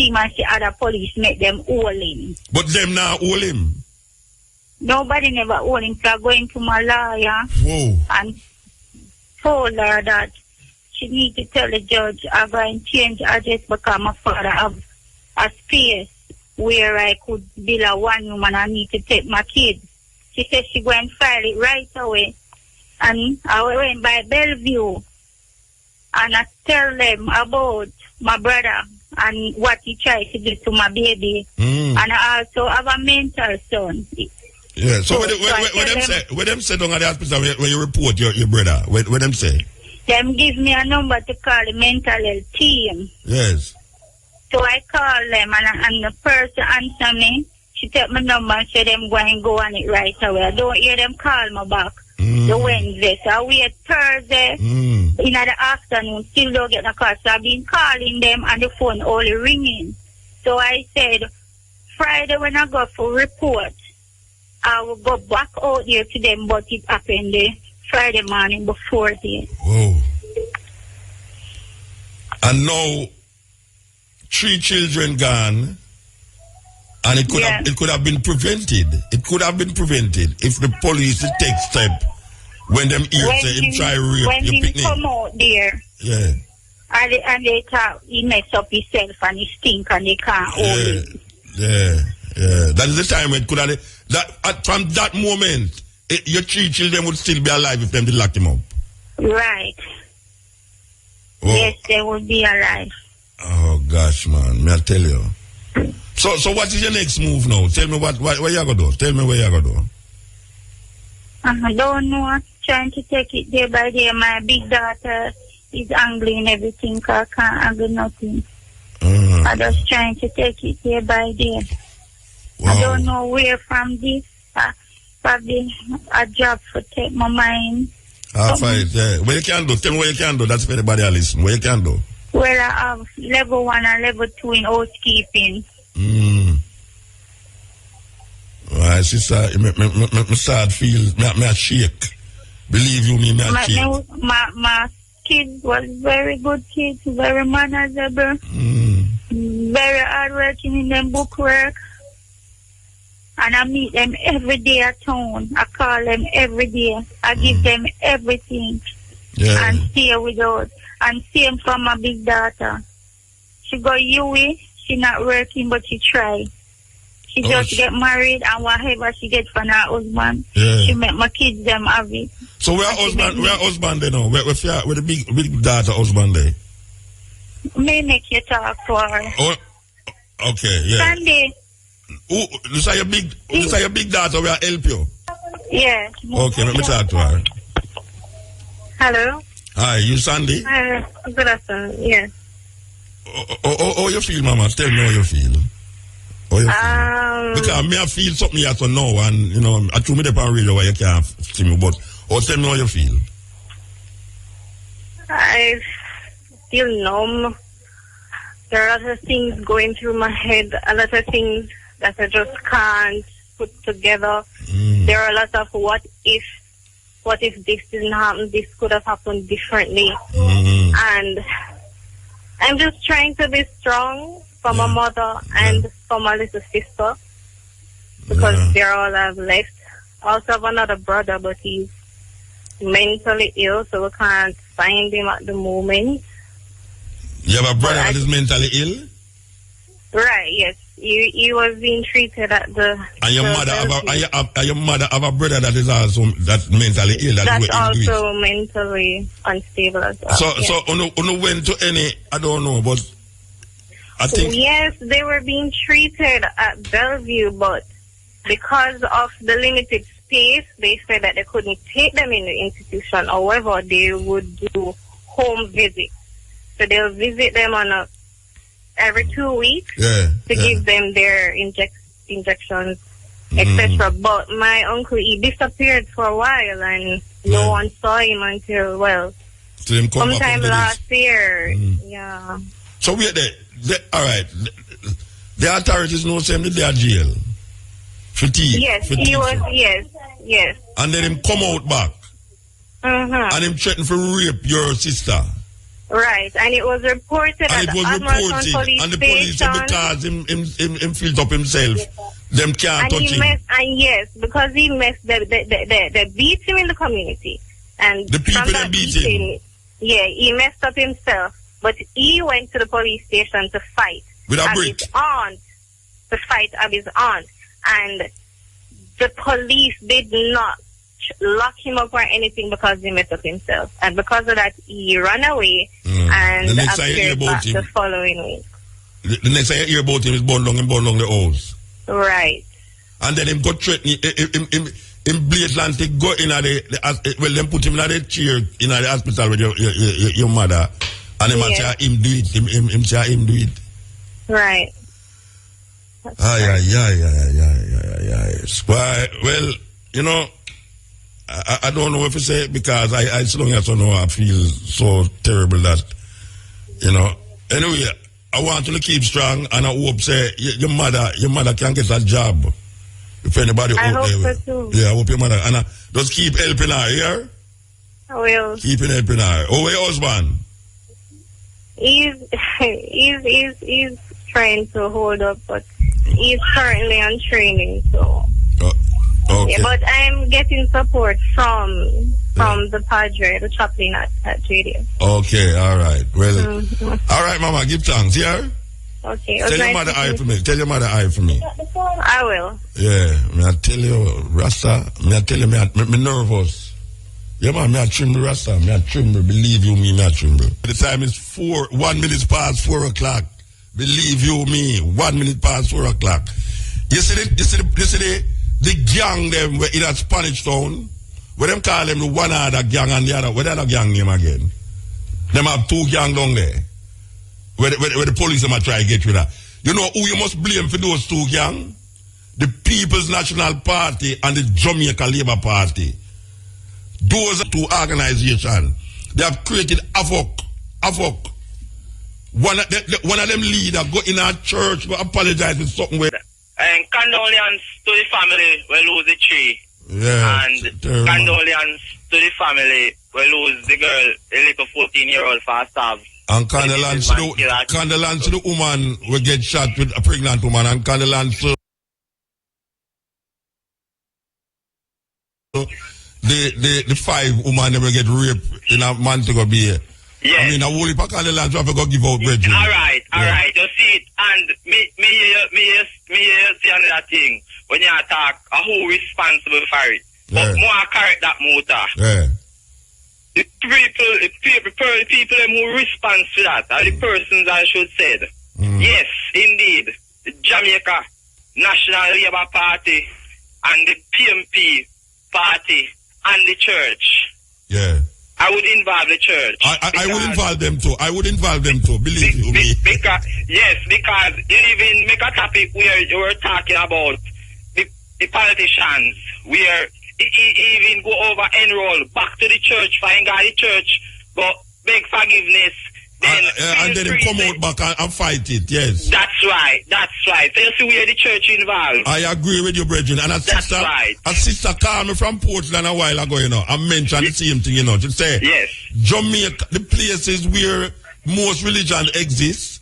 S10: him and see other police make them hold him.
S1: But them now hold him.
S10: Nobody never hold him. So I going to my lawyer.
S1: Whoa.
S10: And told her that she need to tell the judge I'm going to change address because my father have a space where I could build a one woman. I need to take my kids. She said she go and file it right away. And I went by Bellevue and I tell them about my brother and what he tried to do to my baby. And I also have a mental son.
S1: Yeah, so what them say down at the hospital when you report your brother? What them say?
S10: Them give me a number to call the mental health team.
S1: Yes.
S10: So I call them and the person answer me. She take my number and say them go on it right away. I don't hear them call me back the Wednesday. So I wait Thursday in the afternoon, still don't get a call. So I've been calling them and the phone only ringing. So I said, Friday when I go for report, I will go back out there to them, but it happened the Friday morning before this.
S1: Whoa. And now 3 children gone, and it could have been prevented. It could have been prevented if the police take step when them hear say him try rape
S10: when
S1: your
S10: he
S1: picnic.
S10: come out there.
S1: Yeah.
S10: And they thought he mess up himself and he stink and they can't hold him.
S1: Yeah. That is the time when could have from that moment your 3 children would still be alive if them did lock him up.
S10: Right.
S1: Oh.
S10: Yes, they would be alive.
S1: Oh gosh, man, may I tell you. So what is your next move now? Tell me what you gonna do. Tell me where you gonna do.
S10: I don't know. I'm trying to take it day by day. My big daughter is angry and everything. I can't handle nothing. I'm just trying to take it day by day. Wow. I don't know where from this. Probably a job for take my mind.
S1: Fine. Yeah. What you can do? Tell me what you can do. That's for everybody else listen. What you can do?
S10: Well, I have level 1 and level 2 in housekeeping.
S1: Right, sister, me start feel, me a shake. Believe you me, me a shake.
S10: My kid was very good kid, very manageable, very hardworking in them book work. And I meet them every day at town. I call them every day. I give them everything.
S1: Yeah.
S10: And stay with us. And same for my big daughter. She got UE. She not working, but she try. She just get married, and whatever she get from her husband, she make my kids them have it.
S1: So where husband they know? Where the big daughter husband there?
S10: May make you talk to her.
S1: Oh, okay, yeah.
S10: Sunday.
S1: Oh, this is your big daughter. Will help you?
S10: Yeah.
S1: Okay, let me talk to her.
S10: Hello.
S1: Hi, you Sandy?
S10: Good afternoon. Yeah.
S1: Oh, you feel, Mama? Tell me how you feel. How you feel? Because me I feel something here to know, and you know, I told me the on radio where you can't see me, but tell me how you feel.
S10: I feel numb. There are a lot of things going through my head, a lot of things that I just can't put together. There are a lot of what if this didn't happen, this could have happened differently. And I'm just trying to be strong for my mother and for my little sister, because they're all I've left. I also have another brother, but he's mentally ill, so we can't find him at the moment.
S1: You have a brother that is mentally ill?
S10: Right, yes. He was being treated at the...
S1: And your mother have a brother that is also mentally ill?
S10: That's also mentally unstable as well.
S1: So you went to any, I don't know, but I think...
S10: Yes, they were being treated at Bellevue, but because of the limited space, they said that they couldn't take them in the institution. However, they would do home visits. So they'll visit them on every 2 weeks to give them their injections, etc. But my uncle, he disappeared for a while, and no one saw him until, sometime last year. Yeah.
S1: So wait there. All right. The authorities know him that they are jail. For tea.
S10: Yes, he was, yes.
S1: And then him come out back. And him threatened for rape your sister.
S10: Right, and it was reported at the Admiralton police
S1: and the police said because him filled up himself, them can't touch him.
S10: And yes, because he messed, they beat him in the community. And
S1: the people that beat him.
S10: Yeah, he messed up himself. But he went to the police station to fight.
S1: With a brick?
S10: To fight Abby's aunt. And the police did not lock him up or anything because he messed up himself. And because of that, he ran away and appeared back the following week.
S1: The next time you hear about him is born along the house.
S10: Right.
S1: And then him got threatened, him blatantly go in them put him in the chair in the hospital with your mother. And him say him do it. Him say him do it.
S10: Right.
S1: Well, you know, I don't know if to say it because I still don't know. I feel so terrible that, you know. Anyway, I want you to keep strong, and I hope say your mother can get a job. If anybody out there,
S10: so too.
S1: Yeah, I hope your mother and just keep helping her here.
S10: I will.
S1: Keeping helping her. Oh, your husband?
S10: He's trying to hold up, but he's currently on training, so.
S1: Okay.
S10: Yeah, but I'm getting support from the padre, the chaplain at JDS.
S1: Okay, all right. Well, all right, Mama, give thanks, yeah?
S10: Okay.
S1: Tell your mother I for me. Tell your mother I for me.
S10: I will.
S1: Yeah, me I tell you, Rasta, me I tell you, me nervous. Yeah, man, me I tremble, Rasta, me I tremble. Believe you me I tremble. The time is 1 minute past 4 o'clock. Believe you me, 1 minute past 4 o'clock. You see the gang them in that Spanish town, where them call them the one other gang and the other, where the other gang name again? Them have two gang down there. Where the police them try to get rid of. You know who you must blame for those two gang? The People's National Party and the Jamaica Labour Party. Those two organizations, they have created havoc. One of them leaders go in our church, go apologize with something where.
S9: And condolence to the family we lose the tree.
S1: Yeah.
S9: And condolence to the family we lose the girl, a little 14-year-old fast starve.
S1: And condolence to the woman we get shot with a pregnant woman, and condolence to the 5 women that will get raped in a month ago be here.
S9: Yes.
S1: I mean, a whole heap of condolence we have to go give out bread.
S9: All right. You see it, and me see another thing. When you attack, who responsible for it?
S1: Yeah.
S9: But more correct that motor.
S1: Yeah.
S9: The people who respond to that are the persons I should say. Yes, indeed. The Jamaica National Labour Party and the PMP Party and the church.
S1: Yeah.
S9: I would involve the church.
S1: I would involve them too. I would involve them too. Believe you me.
S9: Because you even make a topic where you were talking about the politicians, where even go over enroll back to the church, find God the church, go beg forgiveness.
S1: And then come out back and fight it, yes.
S9: That's right. So you see where the church involved.
S1: I agree with you, brethren. And a sister called me from Portland a while ago, and mentioned the same thing, She say,
S9: yes,
S1: Jamaica, the places where most religion exists,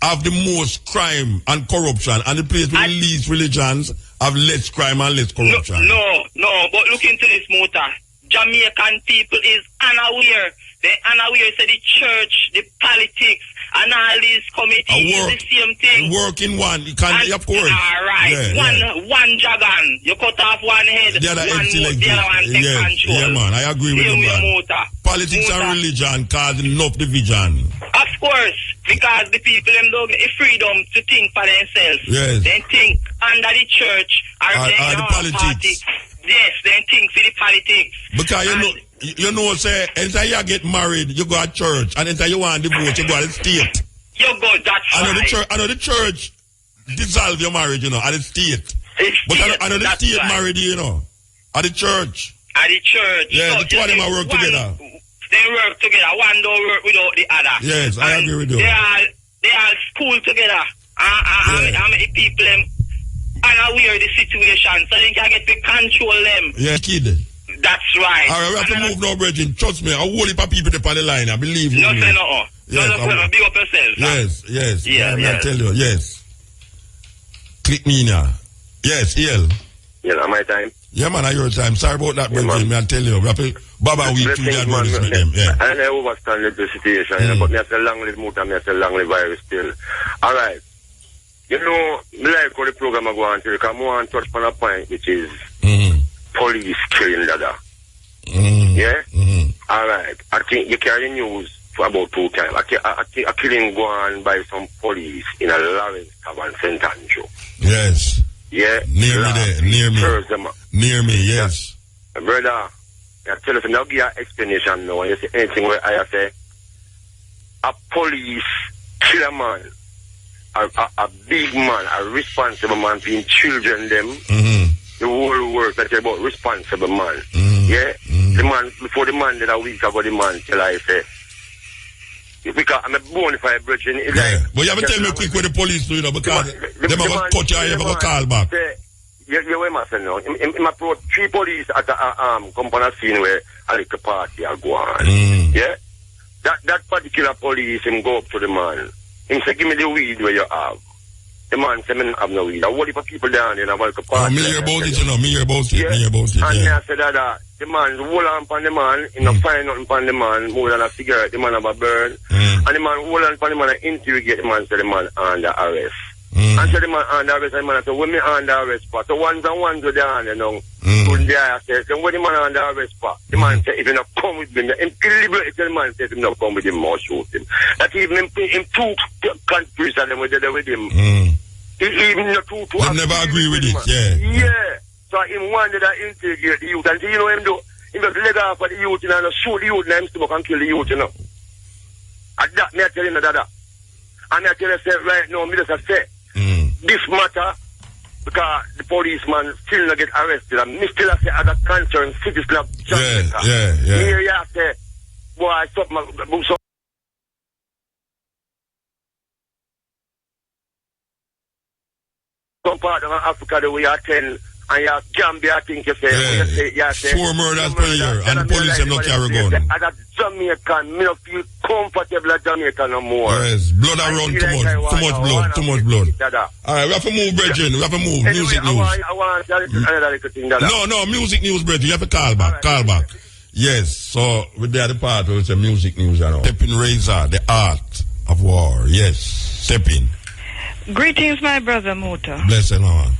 S1: have the most crime and corruption, and the places where the least religions have less crime and less corruption.
S9: No, but look into this, Muta. Jamaican people is unaware. They unaware say the church, the politics, and all these committees is the same thing.
S1: Work in one. You can, of course.
S9: All right. One dragon. You cut off one head.
S1: The other
S9: one take control.
S1: Yeah, man. I agree with you, man. Politics and religion cause enough division.
S9: Of course. Because the people them don't get the freedom to think for themselves.
S1: Yes.
S9: They think under the church or
S1: the politics.
S9: Party. Yes, they think for the politics.
S1: Because say, anytime you get married, you go to church, and anytime you want divorce, you go to the state.
S9: You go, that's right.
S1: I know the church dissolve your marriage, at the state. But I know the state married you, at the church.
S9: At the church.
S1: Yeah,
S9: so
S1: the two of them work together.
S9: They work together. One don't work without the other.
S1: Yes, I agree with you.
S9: They are school together. How many people unaware of the situation, so they can get to control them.
S1: Yeah, kid.
S9: That's right.
S1: All right, we have to move now, brethren. Trust me, a whole heap of people up on the line. I believe you.
S9: No, say no.
S1: Yes,
S9: Big up yourself.
S1: Yes.
S9: Yeah.
S1: I tell you, yes. Click me now. Yes, EL.
S11: Yeah, my time.
S1: Yeah, man, your time. Sorry about that, brethren. I tell you, Baba, we two are doing this with them. Yeah.
S11: And I understand the situation, but me I say long live Muta, me I say long live virus still. All right. Like how the program I go on to, because I want to touch upon a point, which is police killing Dada. Yeah? All right. I think you carry the news for about 2 times. A killing go on by some police in a Lawrence Tavern, St. Andrew.
S1: Yes.
S11: Yeah?
S1: Near me there. Near me, yes.
S11: Yeah. Brother, I tell you, now give you an explanation now. You say anything where I say, a police kill a man. A big man, a responsible man, being children them. The whole work that about responsible man. Yeah? The man, before the man did a week ago, the man till I say, because I'm a bonafide brethren.
S1: But you have to tell me quick what the police do, because they might cut you and you never call back.
S11: You wait myself now. I brought 3 police at the company scene where a little party are go on. Yeah? That particular police, him go up to the man. He say, give me the weed where you have. The man say, I have no weed. I want for people down there and I want to party.
S1: Me hear about it, me hear about it.
S11: And I said that the man hold on upon the man, he not find nothing upon the man, more than a cigarette, the man have a burn. And the man hold on upon the man and interrogate the man, say the man under arrest. And so the man under arrest, and the man say, when me under arrest for? So ones and ones with the hand, couldn't there, I say, so when the man under arrest for? The man say, if he not come with me, him deliberately tell the man say, if he not come with him, I'll shoot him. That even him 2 countries and them were there with him. Even the 2
S1: I never agree with it,
S11: Yeah. So him wanted to interrogate the youth, and you know him do, he just leg off for the youth, and shoot the youth, and him smoke and kill the youth, And that, me I tell you that. And I tell you, say, right now, me just say, this matter, because the policeman still not get arrested, and me still say other concerned citizens of Jamaica.
S1: Yeah.
S11: Here you say, boy, some part of Africa the way you attend, and you have Gambia, I think you say. You say
S1: 4 murders per year, and the police have not carry gun.
S11: And that Jamaican, me not feel comfortable at Jamaica no more.
S1: Yes, blood around too much blood. All right, we have to move, brethren. We have to move.
S11: Anyway,
S1: music news.
S11: I want to tell you another little thing.
S1: No, music news, brethren. You have to call back. Yes, so with the other part, it's a music news. Stepping Razor, the art of war. Yes, stepping.
S12: Greetings, my brother Muta.
S1: Bless you, Lord.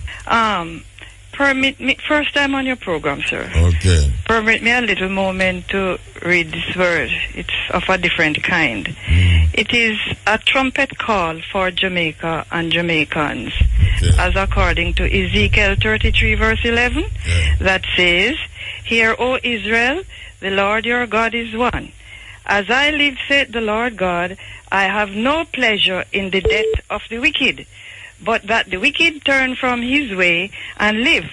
S12: Permit me, first time on your program, sir.
S1: Okay.
S12: Permit me a little moment to read this verse. It's of a different kind. It is a trumpet call for Jamaica and Jamaicans, as according to Ezekiel 33 verse 11, that says, "Hear, O Israel, the Lord your God is one. As I live, saith the Lord God, I have no pleasure in the death of the wicked, but that the wicked turn from his way and live.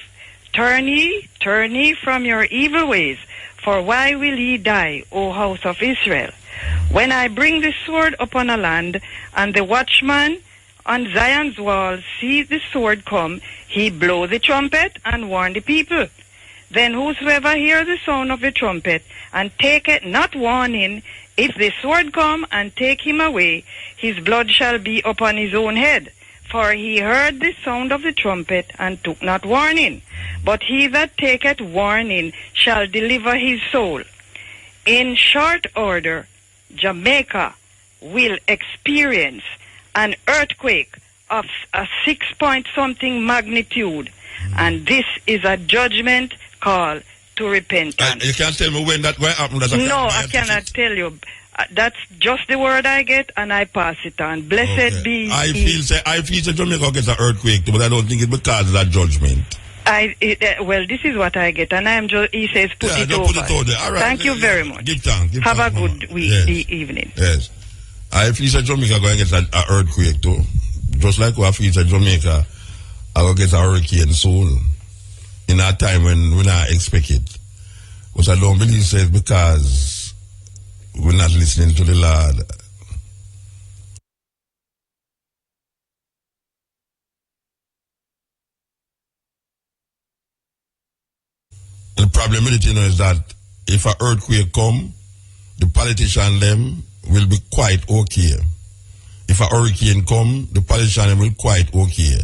S12: Turn ye from your evil ways, for why will ye die, O house of Israel? When I bring the sword upon a land, and the watchman on Zion's wall sees the sword come, he blow the trumpet and warn the people. Then whosoever hears the sound of the trumpet and taketh not warning, if the sword come and take him away, his blood shall be upon his own head. For he heard the sound of the trumpet and took not warning. But he that taketh warning shall deliver his soul. In short order, Jamaica will experience an earthquake of a 6-point-something magnitude. And this is a judgment call to repentance.
S1: You can't tell me when that will happen?
S12: No, I cannot tell you. That's just the word I get, and I pass it on. Blessed be.
S1: I feel Jamaica gets an earthquake, but I don't think it's because of that judgment.
S12: Well, this is what I get, and he says put it over.
S1: Put it over. All right.
S12: Thank you very much.
S1: Give thanks.
S12: Have a good week, evening.
S1: Yes. I feel Jamaica going to get an earthquake too. Just like I feel Jamaica I will get a hurricane soon. In a time when we not expect it. But I don't believe it's because we're not listening to the Lord. The problem with it, is that if an earthquake come, the politician them will be quite okay. If a hurricane come, the politician them will quite okay.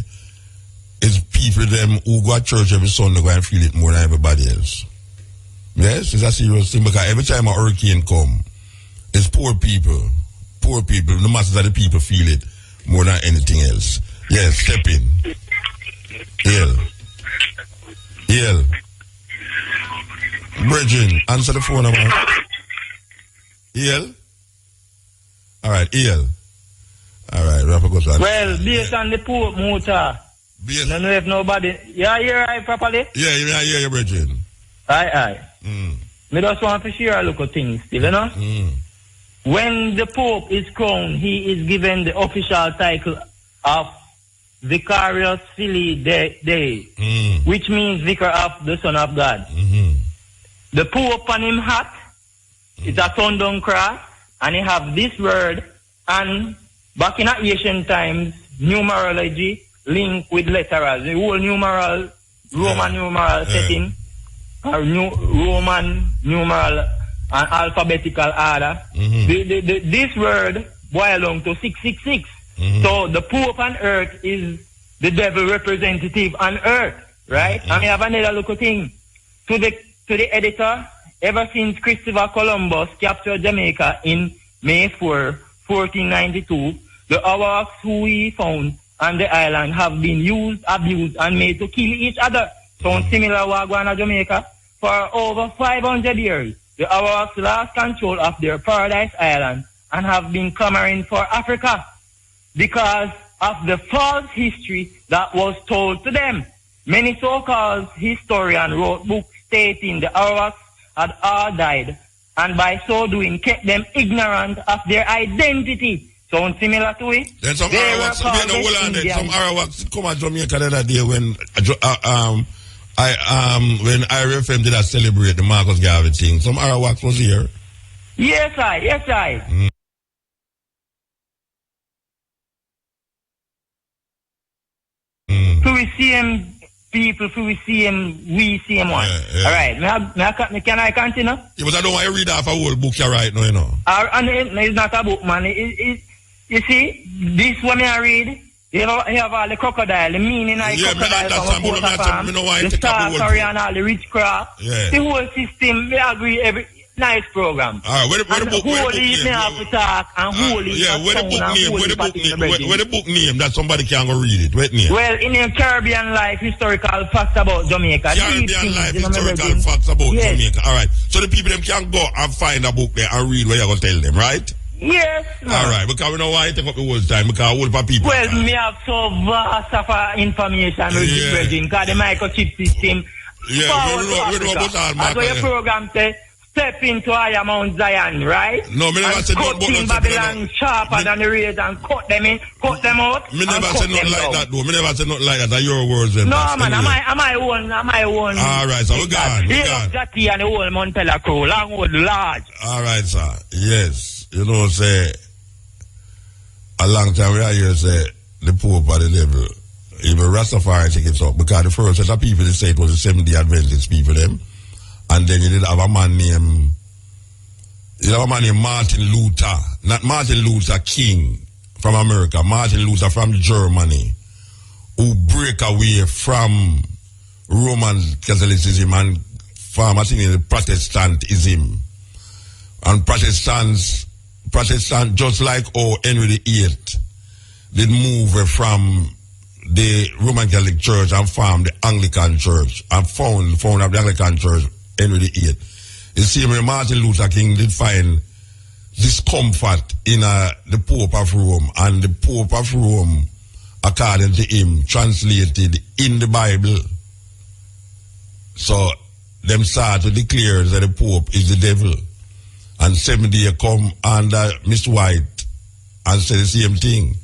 S1: It's people them who go to church every Sunday go and feel it more than everybody else. Yes, it's a serious thing because every time a hurricane come, it's poor people, the masses of the people feel it more than anything else. Yes, step in. Yell. Bridging, answer the phone number. Yell. All right, Yell. All right, Rafa goes on.
S13: Well, based on the poor motor. I don't know if nobody. Yeah, you hear I properly?
S1: Yeah, I hear you, Bridging.
S13: Aye. Me just want to share a little thing still, you know? When the Pope is crowned, he is given the official title of Vicarius Filii Dei, which means Vicar of the Son of God. The Pope on him hat is a turn-down cross, and he have this word, and back in ancient times, numerology linked with literals. The whole Roman numeral setting, or Roman numeral and alphabetical order. This word boils down to 666. So the Pope on earth is the devil representative on earth, right? And we have another little thing. To the editor, ever since Christopher Columbus captured Jamaica in May 4, 1492, the Arawaks who he found on the island have been used, abused, and made to kill each other. Sounds similar to Wagwana, Jamaica. For over 500 years, the Arawaks lost control of their paradise island and have been clamoring for Africa because of the false history that was told to them. Many so-called historians wrote books stating the Arawaks had all died, and by so doing kept them ignorant of their identity. Sounds similar to it?
S1: Then some Arawaks come to Jamaica the other day when IRFM did celebrate the Marcus Garvey thing. Some Arawaks was here.
S13: Yes, I. We see him people, we see him one. All right, can I continue?
S1: Yeah, but I don't want to read off a whole book here right now, you know.
S13: And it's not a book, man. You see, this one I read, you have all the crocodile, the meaning of the crocodile from a coat farm, the star story and all the witchcraft.
S1: Yeah.
S13: The whole system, we agree, every nice program.
S1: All right, where the book
S13: name?
S1: Have
S13: to talk, and holy
S1: where the book name that somebody can go read it? Where name?
S13: Well, in the Caribbean Life, historical facts about Jamaica.
S1: Caribbean Life, historical facts about Jamaica. All right, so the people them can go and find a book there and read what you're going to tell them, right?
S13: Yes.
S1: All right, because we know why it take up the whole time, because all for people.
S13: Well, me have so vast of information with the Virgin, because the microchip system.
S1: Yeah, we know about all
S13: that's why your program says, step into higher Mount Zion, right?
S1: No, me never said
S13: cut in Babylon sharper than the rays and cut them out.
S1: Me never said nothing like that, though. Me never said nothing like that. That's your words,
S13: no, man, anyway. am I one.
S1: All right, so we gone.
S13: Jackie and the whole Montella crew, long old large.
S1: All right, sir. Yes, you know, say a long time we are here say the Pope at the devil. Even Rastafari take it up because the first set of people they say it was the Seventh-day Adventist people them, and then you did have a man named Martin Luther, not Martin Luther King from America, Martin Luther from Germany, who break away from Roman Catholicism and from I think the Protestantism, and Protestant just like Henry VIII did move from the Roman Catholic Church and formed the Anglican Church and found of the Anglican Church, Henry VIII. You see, Martin Luther King did find discomfort in the Pope of Rome, and the Pope of Rome, according to him, translated in the Bible. So, them start to declare that the Pope is the devil. And 7 days come under Mr. White and say the same thing.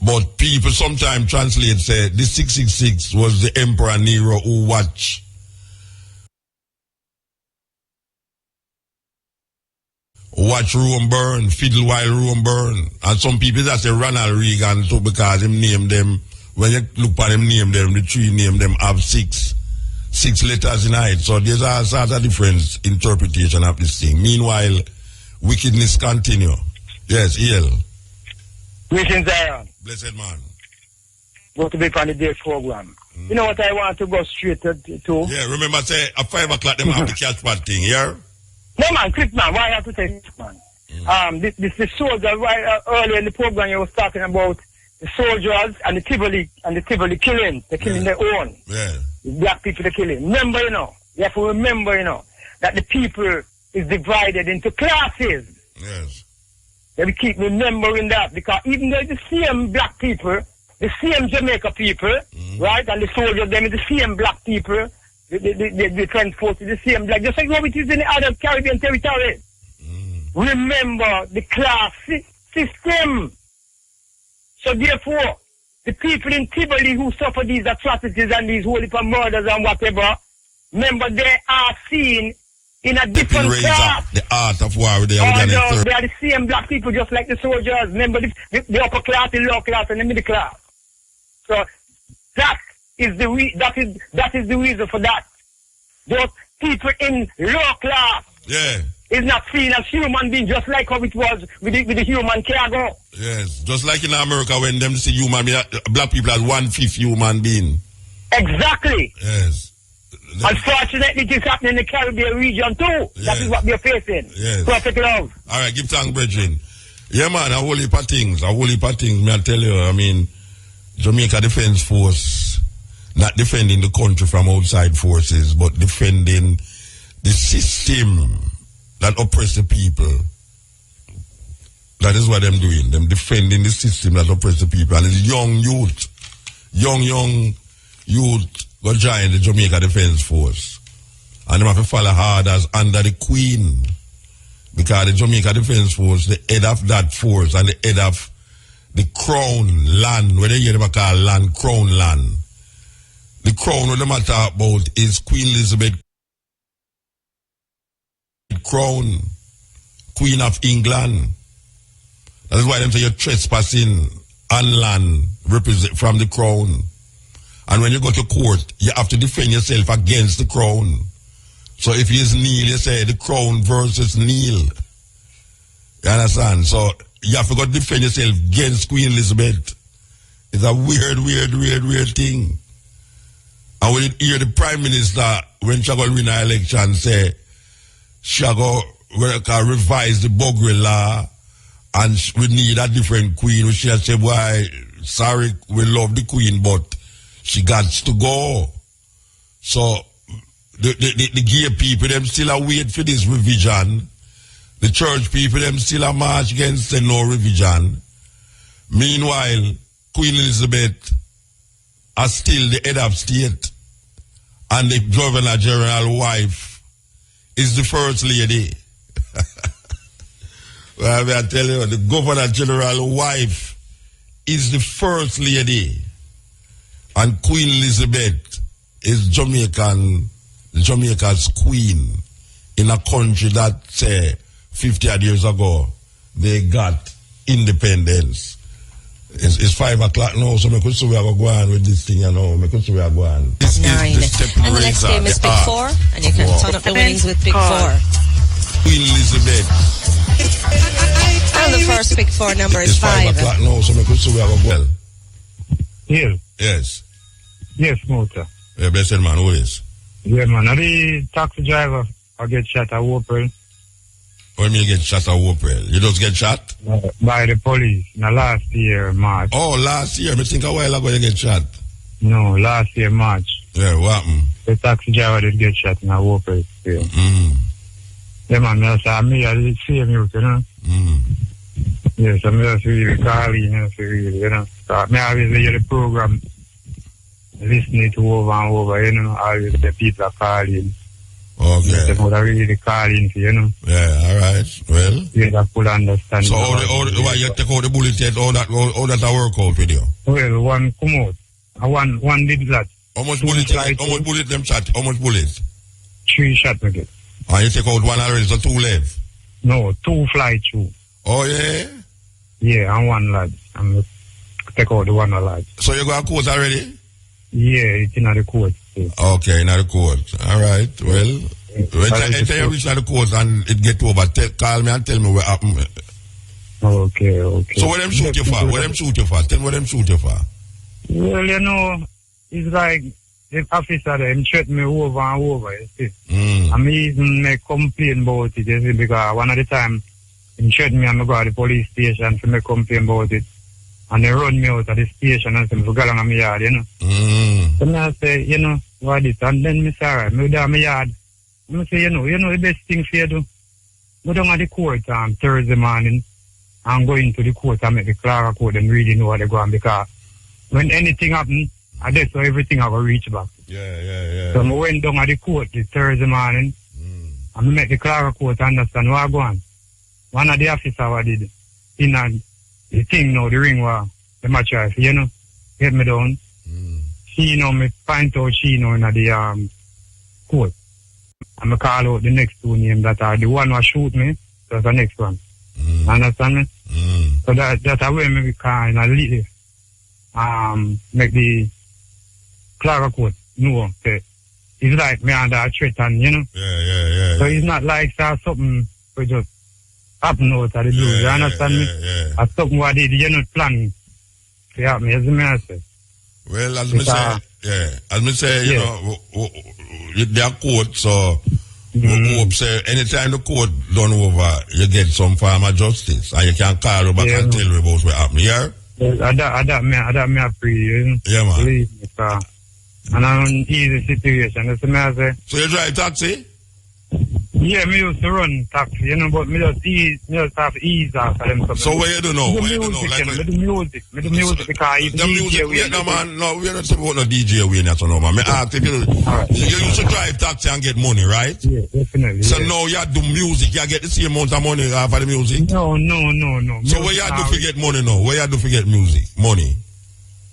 S1: But people sometimes translate say the 666 was the Emperor Nero who watched Rome burn, fiddle while Rome burn. And some people that say Ronald Reagan too because him named them, when you look at him name them, the three name them have six letters in it. So there's a sort of different interpretation of this thing. Meanwhile, wickedness continue. Yes, EL.
S14: Greetings, Zion.
S1: Blessed man.
S14: Go to be on the day program. You know what I want to go straight to?
S1: Yeah, remember say at 5 o'clock them have the catch part thing, yeah?
S14: No man, quick man, why I have to say quick man? This the soldier earlier in the program you was talking about the soldiers and the Tivoli killing. They're killing their own.
S1: Yeah.
S14: The black people they're killing. Remember, you have to remember, that the people is divided into classes.
S1: Yes.
S14: They will keep remembering that because even though the same black people, the same Jamaica people, right, and the soldiers, them is the same black people, the transport is the same black, just like how it is in the other Caribbean territory. Remember the class system. So therefore, the people in Tivoli who suffer these atrocities and these holy murders and whatever, remember they are seen in a different class.
S1: The art of war. They
S14: are the same black people just like the soldiers. Remember the upper class, the lower class, and the middle class. So that is the reason for that. Those people in lower class is not seen as human beings, just like how it was with the human cargo.
S1: Yes, just like in America when them see human being, black people as 1/5 human being.
S14: Exactly.
S1: Yes.
S14: Unfortunately, it is happening in the Caribbean region too.
S1: Yes.
S14: That is what we are facing.
S1: Yes.
S14: Perfect love.
S1: All right, give thanks, brethren. Yeah, man, a whole heap of things. Me I tell you, I mean, Jamaica Defense Force, not defending the country from outside forces, but defending the system that oppress the people. That is what them doing. Them defending the system that oppress the people. And it's young youth go join the Jamaica Defense Force. And they have to follow hard as under the Queen. Because the Jamaica Defense Force, the head of that force and the head of the crown land, whether you ever call land, crown land. The crown what they talk about is Queen Elizabeth Crown, Queen of England. That is why them say you're trespassing on land represent from the crown. And when you go to court, you have to defend yourself against the crown. So if you kneel, you say the crown versus kneel. You understand? So you have to go defend yourself against Queen Elizabeth. It's a weird thing. And when you hear the Prime Minister, when she go win an election, say, she go revise the Buggery law, and we need a different queen. She say, why, sorry, we love the queen, but she got to go. So the gay people, them still a wait for this revision. The church people, them still a march against the no revision. Meanwhile, Queen Elizabeth are still the head of state, and the Governor General wife is the first lady. Well, I tell you, the Governor General wife is the first lady. And Queen Elizabeth is Jamaica's queen in a country that, say, 50 odd years ago, they got independence. It's 5 o'clock now, so I could see we are going with this thing, you know. I could see we are going. This
S15: 9.
S1: is the step
S15: And the next game is Pick 4, and you can turn up the winnings with Pick 4.
S1: Queen Elizabeth.
S15: And the first Pick 4 number is
S1: It's 5 o'clock now, so I could see we are going.
S16: Yes.
S1: Yes.
S16: Yes, Motor.
S1: Yeah, blessed man, who is?
S16: Yeah, man. I the taxi driver. I get shot at April.
S1: When you get shot at April? You just get shot?
S16: By the police. In the last year, March.
S1: Oh, last year? I think a while ago you get shot.
S16: No, last year, March.
S1: Yeah, what happened?
S16: The taxi driver did get shot in a April. Yeah. Yeah, man. I did see him, you know. Yes, I'm just really calling, you know. So, I always hear the program, listening to over and over, you know, always the people are calling.
S1: Okay.
S16: They would really calling, you know.
S1: Yeah, all right. Well.
S16: You have full understanding.
S1: So, why you take out the bullet head, all that work out with you?
S16: Well, one come out. One did that.
S1: How much bullet them shot? How much bullets?
S16: 3 shots again.
S1: And you take out one already, so 2 left?
S16: No, 2 fly through.
S1: Oh, yeah?
S16: Yeah, and 1 lad. I'm take out the 1 lad.
S1: So you got a court already?
S16: Yeah, it's in the court. Yeah.
S1: Okay, in the court. All right. Well, when you reach the court and it get over, call me and tell me what happened.
S16: Okay.
S1: So what them shoot you for? Tell me what them shoot you for.
S16: Well, you know, it's like the officer them threaten me over and over, you see. I even make complaint about it, you see, because one of the time he threatened me and I go to the police station to make complaint about it. And they run me out of the station and say, I go along in my yard, you know. So I say, you know, what is it? And then I say, all right, I go down my yard. I say, you know, the best thing for you to do, go down to the court Thursday morning and go into the court and make the clerk court and really know what they're going, because when anything happens, and that's how everything I will reach back.
S1: Yeah.
S16: So I went down to the court this Thursday morning and I make the clerk court understand what I'm going. One of the officers I did in the thing now, the ring war, the match rifle, you know, get me down. She know me point out she know in the court. And I call out the next 2 names that are the one who shoot me, that's the next one. Understand me? So that's why me kind of leave make the clerk court know that it's like me under a threat and, you know.
S1: Yeah.
S16: So it's not like something we just happen out of the blue, you understand me?
S1: Yeah.
S16: It's something what they did, you're not planning to happen, as I say.
S1: Well, as me say, you know, they are court, so we hope say anytime the court done over, you get some form of justice, and you can call you back and tell you about what happened, yeah?
S16: That me pray, you know.
S1: Yeah, man.
S16: Believe me, and I'm in an easy situation, that's what I say.
S1: So you drive taxi?
S16: Yeah, me used to run taxi, you know, but me just have ease after them.
S1: So what you do now?
S16: Me do music because even
S1: the music, we are not talking about no DJ way now, no, man. Me ask if you used to drive taxi and get money, right?
S16: Yeah, definitely.
S1: So now you do music, you get the same amount of money after the music?
S16: No.
S1: So what you do to get money now? What you do to get music, money?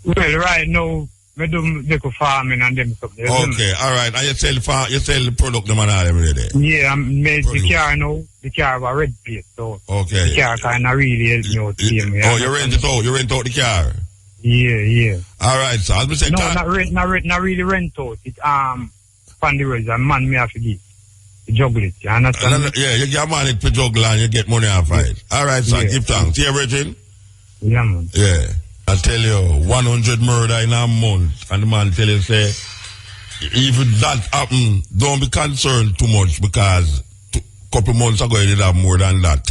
S16: Well, right now, I do the farming and them stuff.
S1: Okay, all right. And you sell the product them and all them every day?
S16: Yeah, I made the car now. The car have a red plate, so
S1: okay.
S16: The car kind of really help me out.
S1: You rent it out? You rent out the car?
S16: Yeah.
S1: All right, so as we say,
S16: not really rent out. It's on the roads. A man me have to give. Juggle it. You understand?
S1: Yeah, you get money to juggle and you get money off it. All right, so give thanks. See everything?
S16: Yeah, man.
S1: Yeah. I tell you, 100 murder in a month, and the man tell you, say, if that happen, don't be concerned too much, because a couple months ago you did have more than that.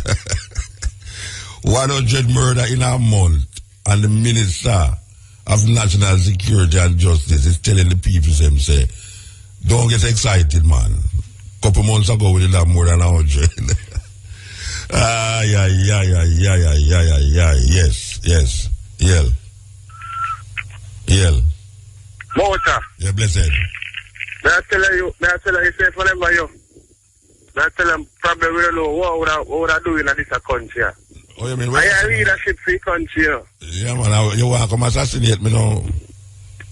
S1: 100 murder in a month, and the Minister of National Security and Justice is telling the people, say, don't get excited, man. A couple months ago we did have more than 100. Yes. Yell.
S11: Motor.
S1: Yeah, blessed.
S11: May I tell you, say whenever you I tell them, probably we don't know what would I do in this country.
S1: Oh, you mean,
S11: I have leadership for the country.
S1: Yeah, man, you want to come assassinate me now?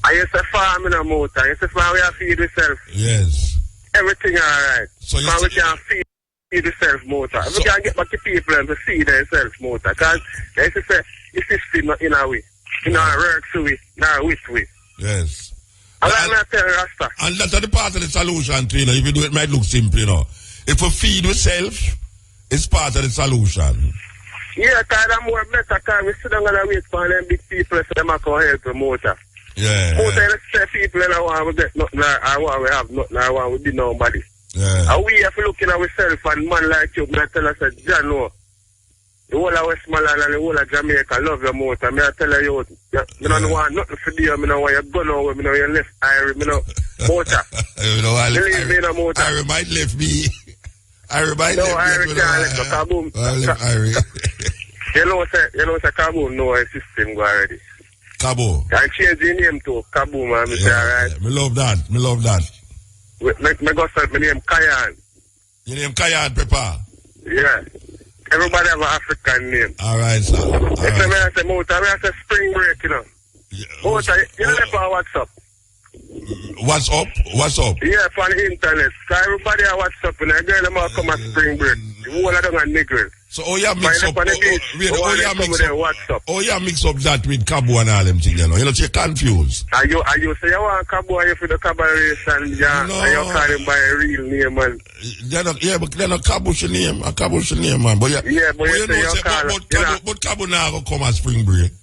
S11: I used to farm in a motor. I used to farm, we have to feed yourself.
S1: Yes.
S11: Everything alright. So we can feed yourself motor. We can get back to people and to feed themselves motor. Because they used to say, the system not in a way. You know, work to it, not with it.
S1: Yes.
S11: And Rasta.
S1: And that's the part of the solution too, you know. If you do it, might look simple, you know. If we feed yourself, it's part of the solution.
S11: Yeah, because I'm more better because we sit down and wait for them big people so them can help the motor.
S1: Yeah.
S11: Motor, let's say people don't want to get nothing, I want to have nothing, I want to be nobody.
S1: Yeah.
S11: And we have to look in ourselves and man like you, I tell us that John, no. The whole of Westmoreland and the whole of Jamaica love your motor. I tell you, I don't want nothing for you. I don't want your gun over. I don't want your left eye. I don't motor.
S1: You know, I
S11: believe me in a motor.
S1: I might left me. I might
S11: no,
S1: left me.
S11: No, I left Kaboom. You know, say Kaboom know a system go already.
S1: Kaboom.
S11: I change the name to Kaboom, man. Say, alright.
S1: Me love that. Me love that.
S11: Me go start my name Kayan.
S1: Your name Kayan, Pepper?
S11: Yeah. Everybody have an African name.
S1: Alright, sir.
S11: I say motor, I say spring break, you know. Yeah. Motor, you know on WhatsApp.
S1: What's up? What's up?
S11: Yeah, on the internet. So everybody have WhatsApp and a girl them all come at spring break. The whole of them are niggers.
S1: So you mix up that with Cabo and all them things, you know. You know, you're confused.
S11: Are you say you want Cabo and you for the collaboration, yeah, and you call him by a real name, man.
S1: But they're not Cabo's name. A Cabo's name, man. But
S11: you know,
S1: but Cabo now go come at spring break.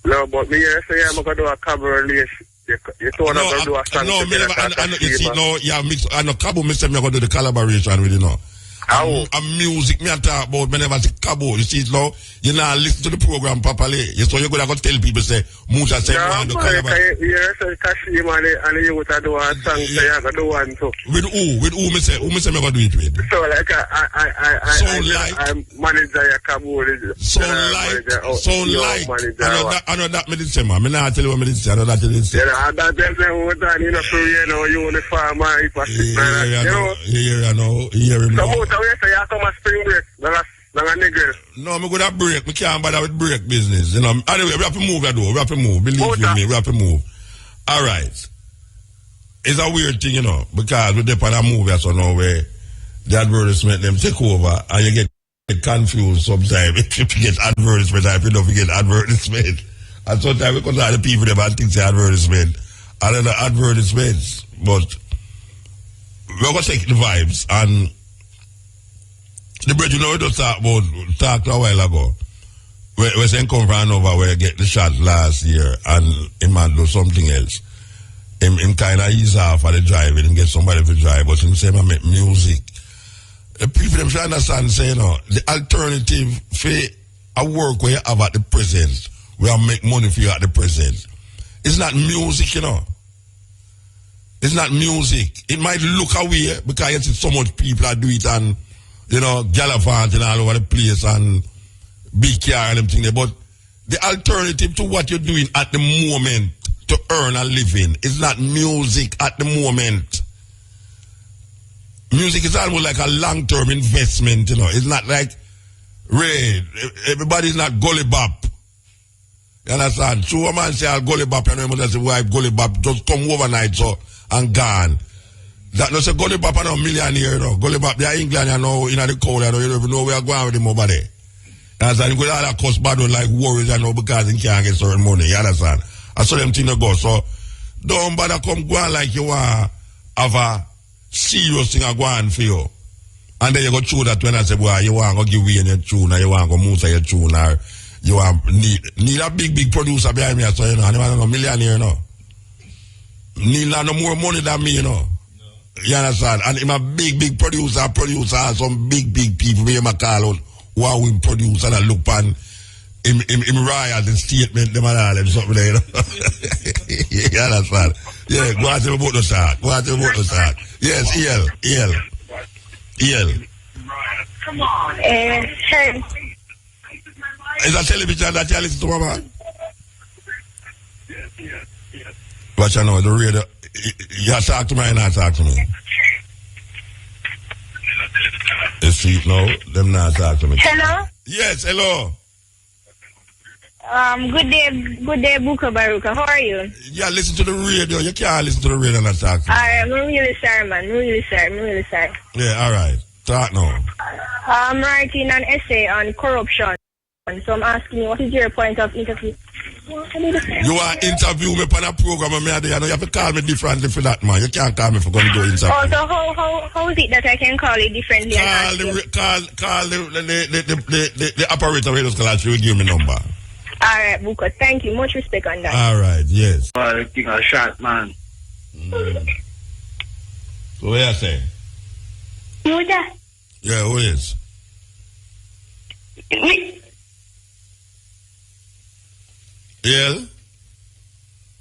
S11: No, but me say I'm gonna do a Cabo relation. You told us to do a song.
S1: I know Cabo me say me gonna do the collaboration with you know. And music, me talk about me never say Cabo. You see it now, you not listen to the program properly. So you're gonna go tell people say Musa say want to collaborate.
S11: Yeah, so Kashim and you would do a song, so you gonna do one too.
S1: With who me say me gonna do it with?
S11: So like I'm manager your Cabo.
S1: I know that me did say, man. Me not tell you what me did say. I know that you did say.
S11: Yeah, that them say who done, you know, so you know, you the farmer, if I sit,
S1: I know. Hear him now.
S11: So we say you come a spring break,
S1: no, I'm going to break. We can't bother with break business. You know, anyway, we have to move that door. We have to move. Believe you me, we have to move. All right. It's a weird thing, you know, because we depend on a movie so now where the advertisement them take over and you get confused sometimes if you get advertisement, if you don't get advertisement. And sometimes we consider the people them and think it's advertisement. And then the advertisements. But we're going to take the vibes and the bridge, you know, we just talked a while ago. We're saying come from over where you get the shot last year and he might do something else. Him kind of ease off of the driving and get somebody to drive, but him say, I make music. The people them should understand, say, you know, the alternative for a work where you have at the present, where I make money for you at the present. It's not music, you know. It's not music. It might look away because you see so much people that do it and you know, gallivanting all over the place and big car and them things there. But the alternative to what you're doing at the moment to earn a living is not music at the moment. Music is almost like a long-term investment, you know. It's not like raid. Everybody's not gully bop. You understand? So a man say I'll gully bop and everyone say, why gully bop just come overnight so and gone. That no say Gully Bop and a millionaire, you know. Gully Bop, they are England, you know, in the cold, you know, you don't even know where you're going with him over there. You understand? Because all that cost bad like worries, you know, because he can't get certain money, you understand? I saw them things go. So, don't bother come go on like you want have a serious thing go on for you. And then you go through that when I say, boy, you want to give away your tune, or you want to move your tune, or you want need a big producer behind me, so you know, and you want a millionaire, you know. Need no more money than me, you know. You understand? And I'm a big producer, some big people we him a call on who are we produce and I look on him royalty statement them and all them something there, you know. You understand? Yeah, go on to the boat to start. Yes, EL.
S10: Come on. Hey.
S1: Is that television that you listen to, Mama? Watch out now, the radio. You talk to me and not talk to me. The street now, them not talk to me.
S10: Hello?
S1: Yes, hello.
S10: Good day, Mutabaruka. How are you?
S1: Yeah, listen to the radio. You can't listen to the radio and not talk to me.
S10: I'm really sorry, man. I'm really sorry.
S1: Yeah, all right. Talk now.
S10: I'm writing an essay on corruption. So I'm asking you, what is your point of interview?
S1: You want to interview me on a program, and you have to call me differently for that, man. You can't call me for going to go interview.
S10: Oh, so how is it that I can call it differently?
S1: Call the operator radio class. She will give me number.
S10: All right, Buka. Thank you. Much respect on that.
S1: All right, yes.
S6: I think a shot, man.
S1: So what you say?
S10: Muda.
S1: Yeah, who is? Yeah?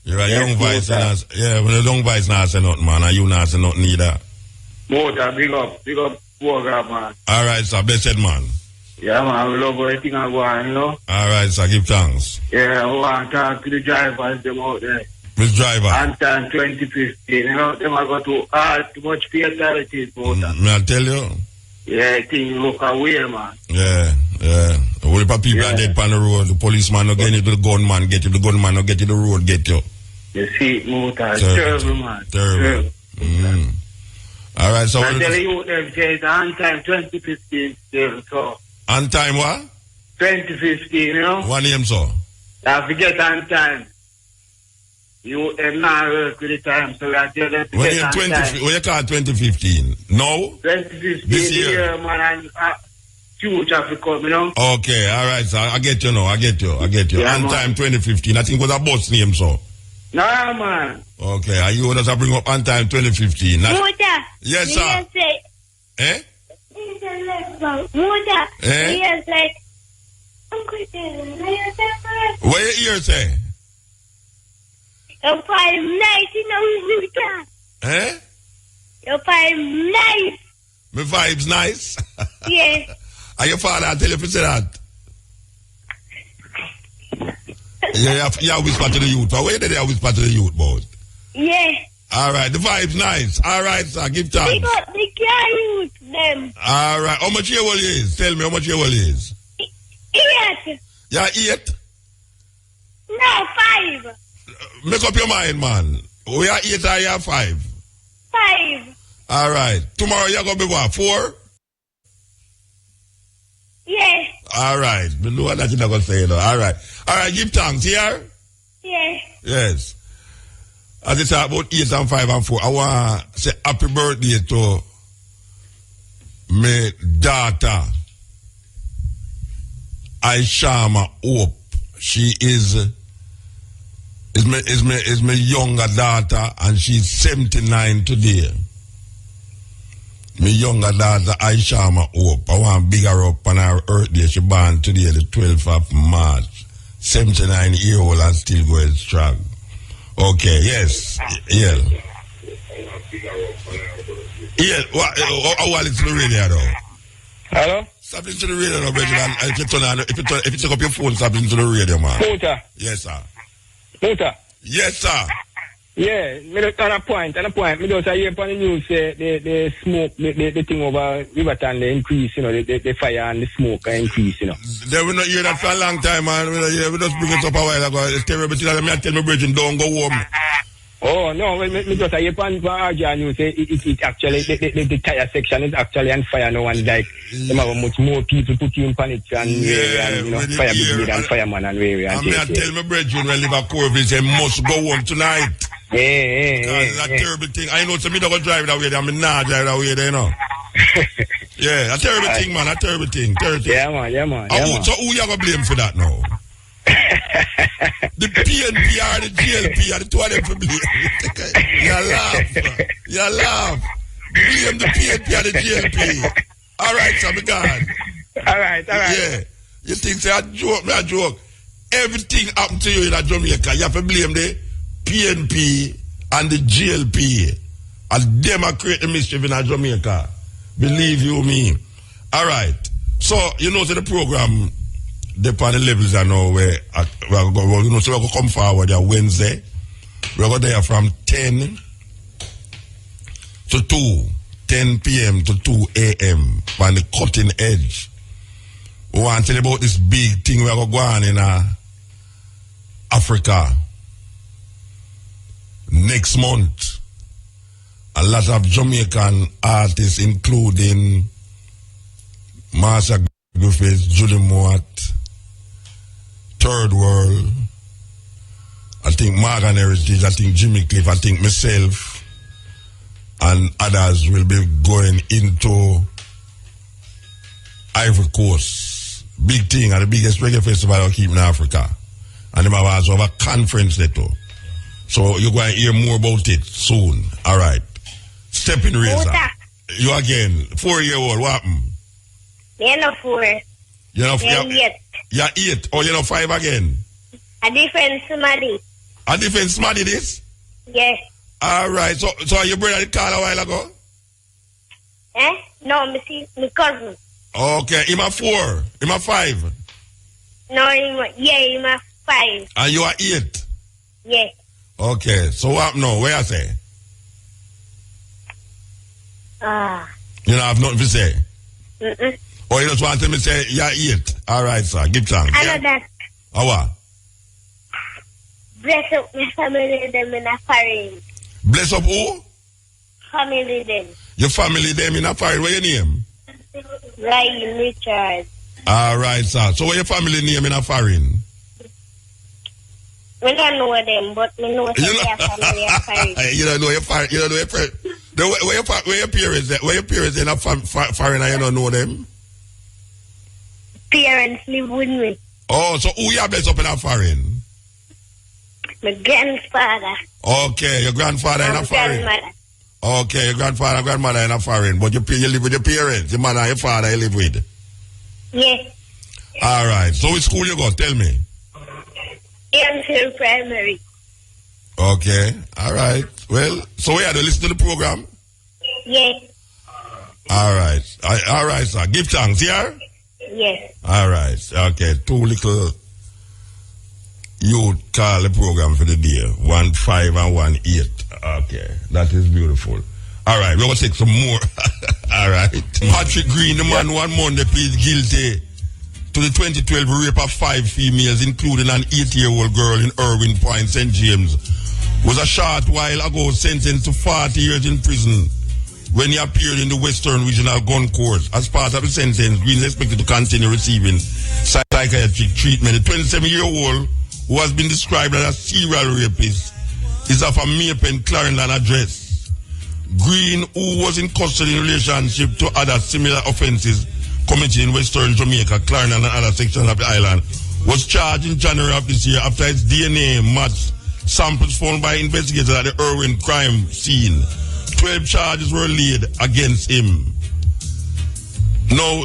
S1: You're a young voice. Yeah, when a young voice not say nothing, man, and you not say nothing either.
S6: Motor, big up, program, man.
S1: All right, sir, blessed man.
S6: Yeah, man, we love everything I want, you know.
S1: All right, sir, give thanks.
S6: Yeah, I want to talk to the drivers, them out there.
S1: Which driver?
S6: On time 2015, you know, them I got to too much fatalities, motor.
S1: May I tell you?
S6: Yeah, things look away, man.
S1: Yeah. All the people are dead on the road. The policeman not get you, the gunman get you, the gunman not get you, the road get you.
S6: You see, motor, terrible, man.
S1: Terrible. All right, so...
S6: I tell you, them says on time 2015 still, so...
S1: On time what?
S6: 2015, you know?
S1: What name, sir?
S6: I forget on time. You not work with the time, so I tell them to get on time.
S1: What you call 2015? No?
S6: 2015,
S1: this year,
S6: man, and future to come, you know?
S1: Okay, all right, sir. I get you now. I get you.
S6: Yeah,
S1: on
S6: man.
S1: time 2015. I think it was a bus name, so.
S6: Nah, man.
S1: Okay, are you others I bring up on time 2015?
S10: Muda.
S1: Yes, sir. Eh?
S10: Muda.
S1: Eh?
S10: Yes, like...
S1: What you hear say?
S10: Your five nice, you know, Muda.
S1: Eh?
S10: Your five nice.
S1: My vibe's nice.
S10: Yeah.
S1: Are your father tell you to say that? Yeah, you whisper to the youth. Where did they whisper to the youth, boss?
S10: Yeah.
S1: All right, the vibe's nice. All right, sir, give thanks.
S10: They got the car youth, them.
S1: All right, how much your will is? Tell me how much your will is.
S10: 8.
S1: Yeah, 8?
S10: No, 5.
S1: Make up your mind, man. We are 8 or you are 5?
S10: 5.
S1: All right. Tomorrow you're going to be what, 4?
S10: Yeah.
S1: All right. We know what you're not going to say, though. All right. All right, give thanks, here?
S10: Yeah.
S1: Yes. As it's about 8 and 5 and 4, I want to say happy birthday to my daughter, Aishama Hope. She is my younger daughter, and she's 79 today. My younger daughter, Aishama Hope. I want to big her up on her birthday. She born today, the 12th of March. 79-year-old and still going strong. Okay, yes. Yeah. Yeah, how is the radio though?
S14: Hello?
S1: Stop listening to the radio now, Benjamin. If you take up your phone, stop listening to the radio, man.
S14: Motor.
S1: Yes, sir.
S14: Motor.
S1: Yes, sir.
S14: Yeah, on a point. Me just hear upon the news the smoke, the thing over Riverton, the increase, you know, the fire and the smoke increase, you know.
S1: They will not hear that for a long time, man. We just bring it up a while ago. It's terrible. I tell my brethren, don't go home.
S14: Oh, no, me just hear upon RJ news, it actually, the tire section is actually on fire now, and like, there are much more people putting in panic and, you know, fire brigade and fireman and where.
S1: I tell my brethren when Liverpool, they must go home tonight.
S14: It's
S1: a terrible thing. I know some me don't go drive that way, I'm not drive that way, you know. Yeah, a terrible thing, man. A terrible thing.
S14: Yeah, man.
S1: So who you gonna blame for that now? The PNP or the GLP are the two of them for blame. You laugh. Blame the PNP or the GLP. All right, so me gone.
S14: All right.
S1: Yeah. You think say a joke? Everything happened to you in Jamaica, you have to blame the PNP and the GLP. And them are create the mischief in Jamaica. Believe you me. All right. So, you know, the program, the panel levels are now where we're going to come forward on Wednesday. We're going there from 10 to 2. 10 p.m. to 2 a.m. on the cutting edge. We want to tell you about this big thing we're going to go on in Africa. Next month, a lot of Jamaican artists, including Marsha Griffiths, Julie Moat, Third World, I think Morgan Heritage, I think Jimmy Cliff, I think myself, and others will be going into Ivory Coast. Big thing, and the biggest reggae festival I'll keep in Africa. And they have also have a conference there too. So you're going to hear more about it soon. All right. Stepping Razor. You again, 4-year-old, what happened?
S17: You're not 4.
S1: You're not 4.
S17: You're
S1: 8. You're 8. Oh, you're not 5 again?
S17: A different somebody.
S1: A different somebody this?
S17: Yes.
S1: All right. So your brother did call a while ago?
S17: No, my cousin.
S1: Okay. Him a 4. Him a 5.
S17: No, him a 5.
S1: And you are 8?
S17: Yeah.
S1: Okay. So what happened now? Where I say? You don't have nothing to say? Or you just want me to say you're 8? All right, sir. Give thanks.
S17: I know that.
S1: Oh, what?
S17: Bless up my family them in a foreign.
S1: Bless up who?
S17: Family them.
S1: Your family them in a foreign. What your name?
S17: Ryan Richard.
S1: All right, sir. So what your family name in a foreign?
S17: We don't know them, but we know their family are foreign.
S1: You don't know your foreign. You don't know your friend. Where your parents? Where your parents in a foreign and you don't know them?
S17: Parents live with me.
S1: Oh, so who you bless up in a foreign?
S17: My grandfather.
S1: Okay, your grandfather in a foreign.
S17: Grandmother.
S1: Okay, your grandfather and grandmother in a foreign, but you live with your parents. Your mother and your father you live with.
S17: Yes.
S1: All right. So which school you go? Tell me.
S17: Hill Primary.
S1: Okay. All right. Well, so we had to listen to the program?
S17: Yes.
S1: All right. All right, sir. Give thanks, yeah?
S17: Yes.
S1: All right. Okay. 2 little youth call the program for the day. 1 5 and 1 8. Okay. That is beautiful. All right. We're going to take some more. All right. Patrick Green, the man, 1 Monday, plead guilty to the 2012 rape of 5 females, including an 8-year-old girl in Irwin Point, St. James, was a short while ago sentenced to 40 years in prison when he appeared in the Western Regional Gun Court. As part of the sentence, Green is expected to continue receiving psychiatric treatment. The 27-year-old, who has been described as a serial rapist, is of a Maypen, Clarendon address. Green, who was in custody in relationship to other similar offenses committed in Western Jamaica, Clarendon and other sections of the island, was charged in January of this year after its DNA matched samples found by investigators at the Irwin crime scene. 12 charges were laid against him. Now,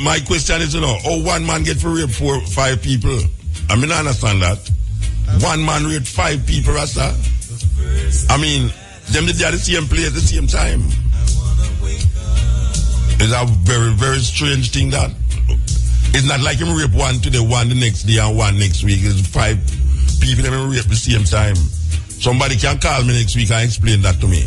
S1: my question is, how 1 man get for rape 4 5 people? I mean, I understand that. 1 man raped 5 people, Rasta. I mean, them they are the same place at the same time. It's a very, very strange thing that it's not like him rape 1 today, 1 the next day, and 1 next week. It's 5 people that rape at the same time. Somebody can call me next week and explain that to me.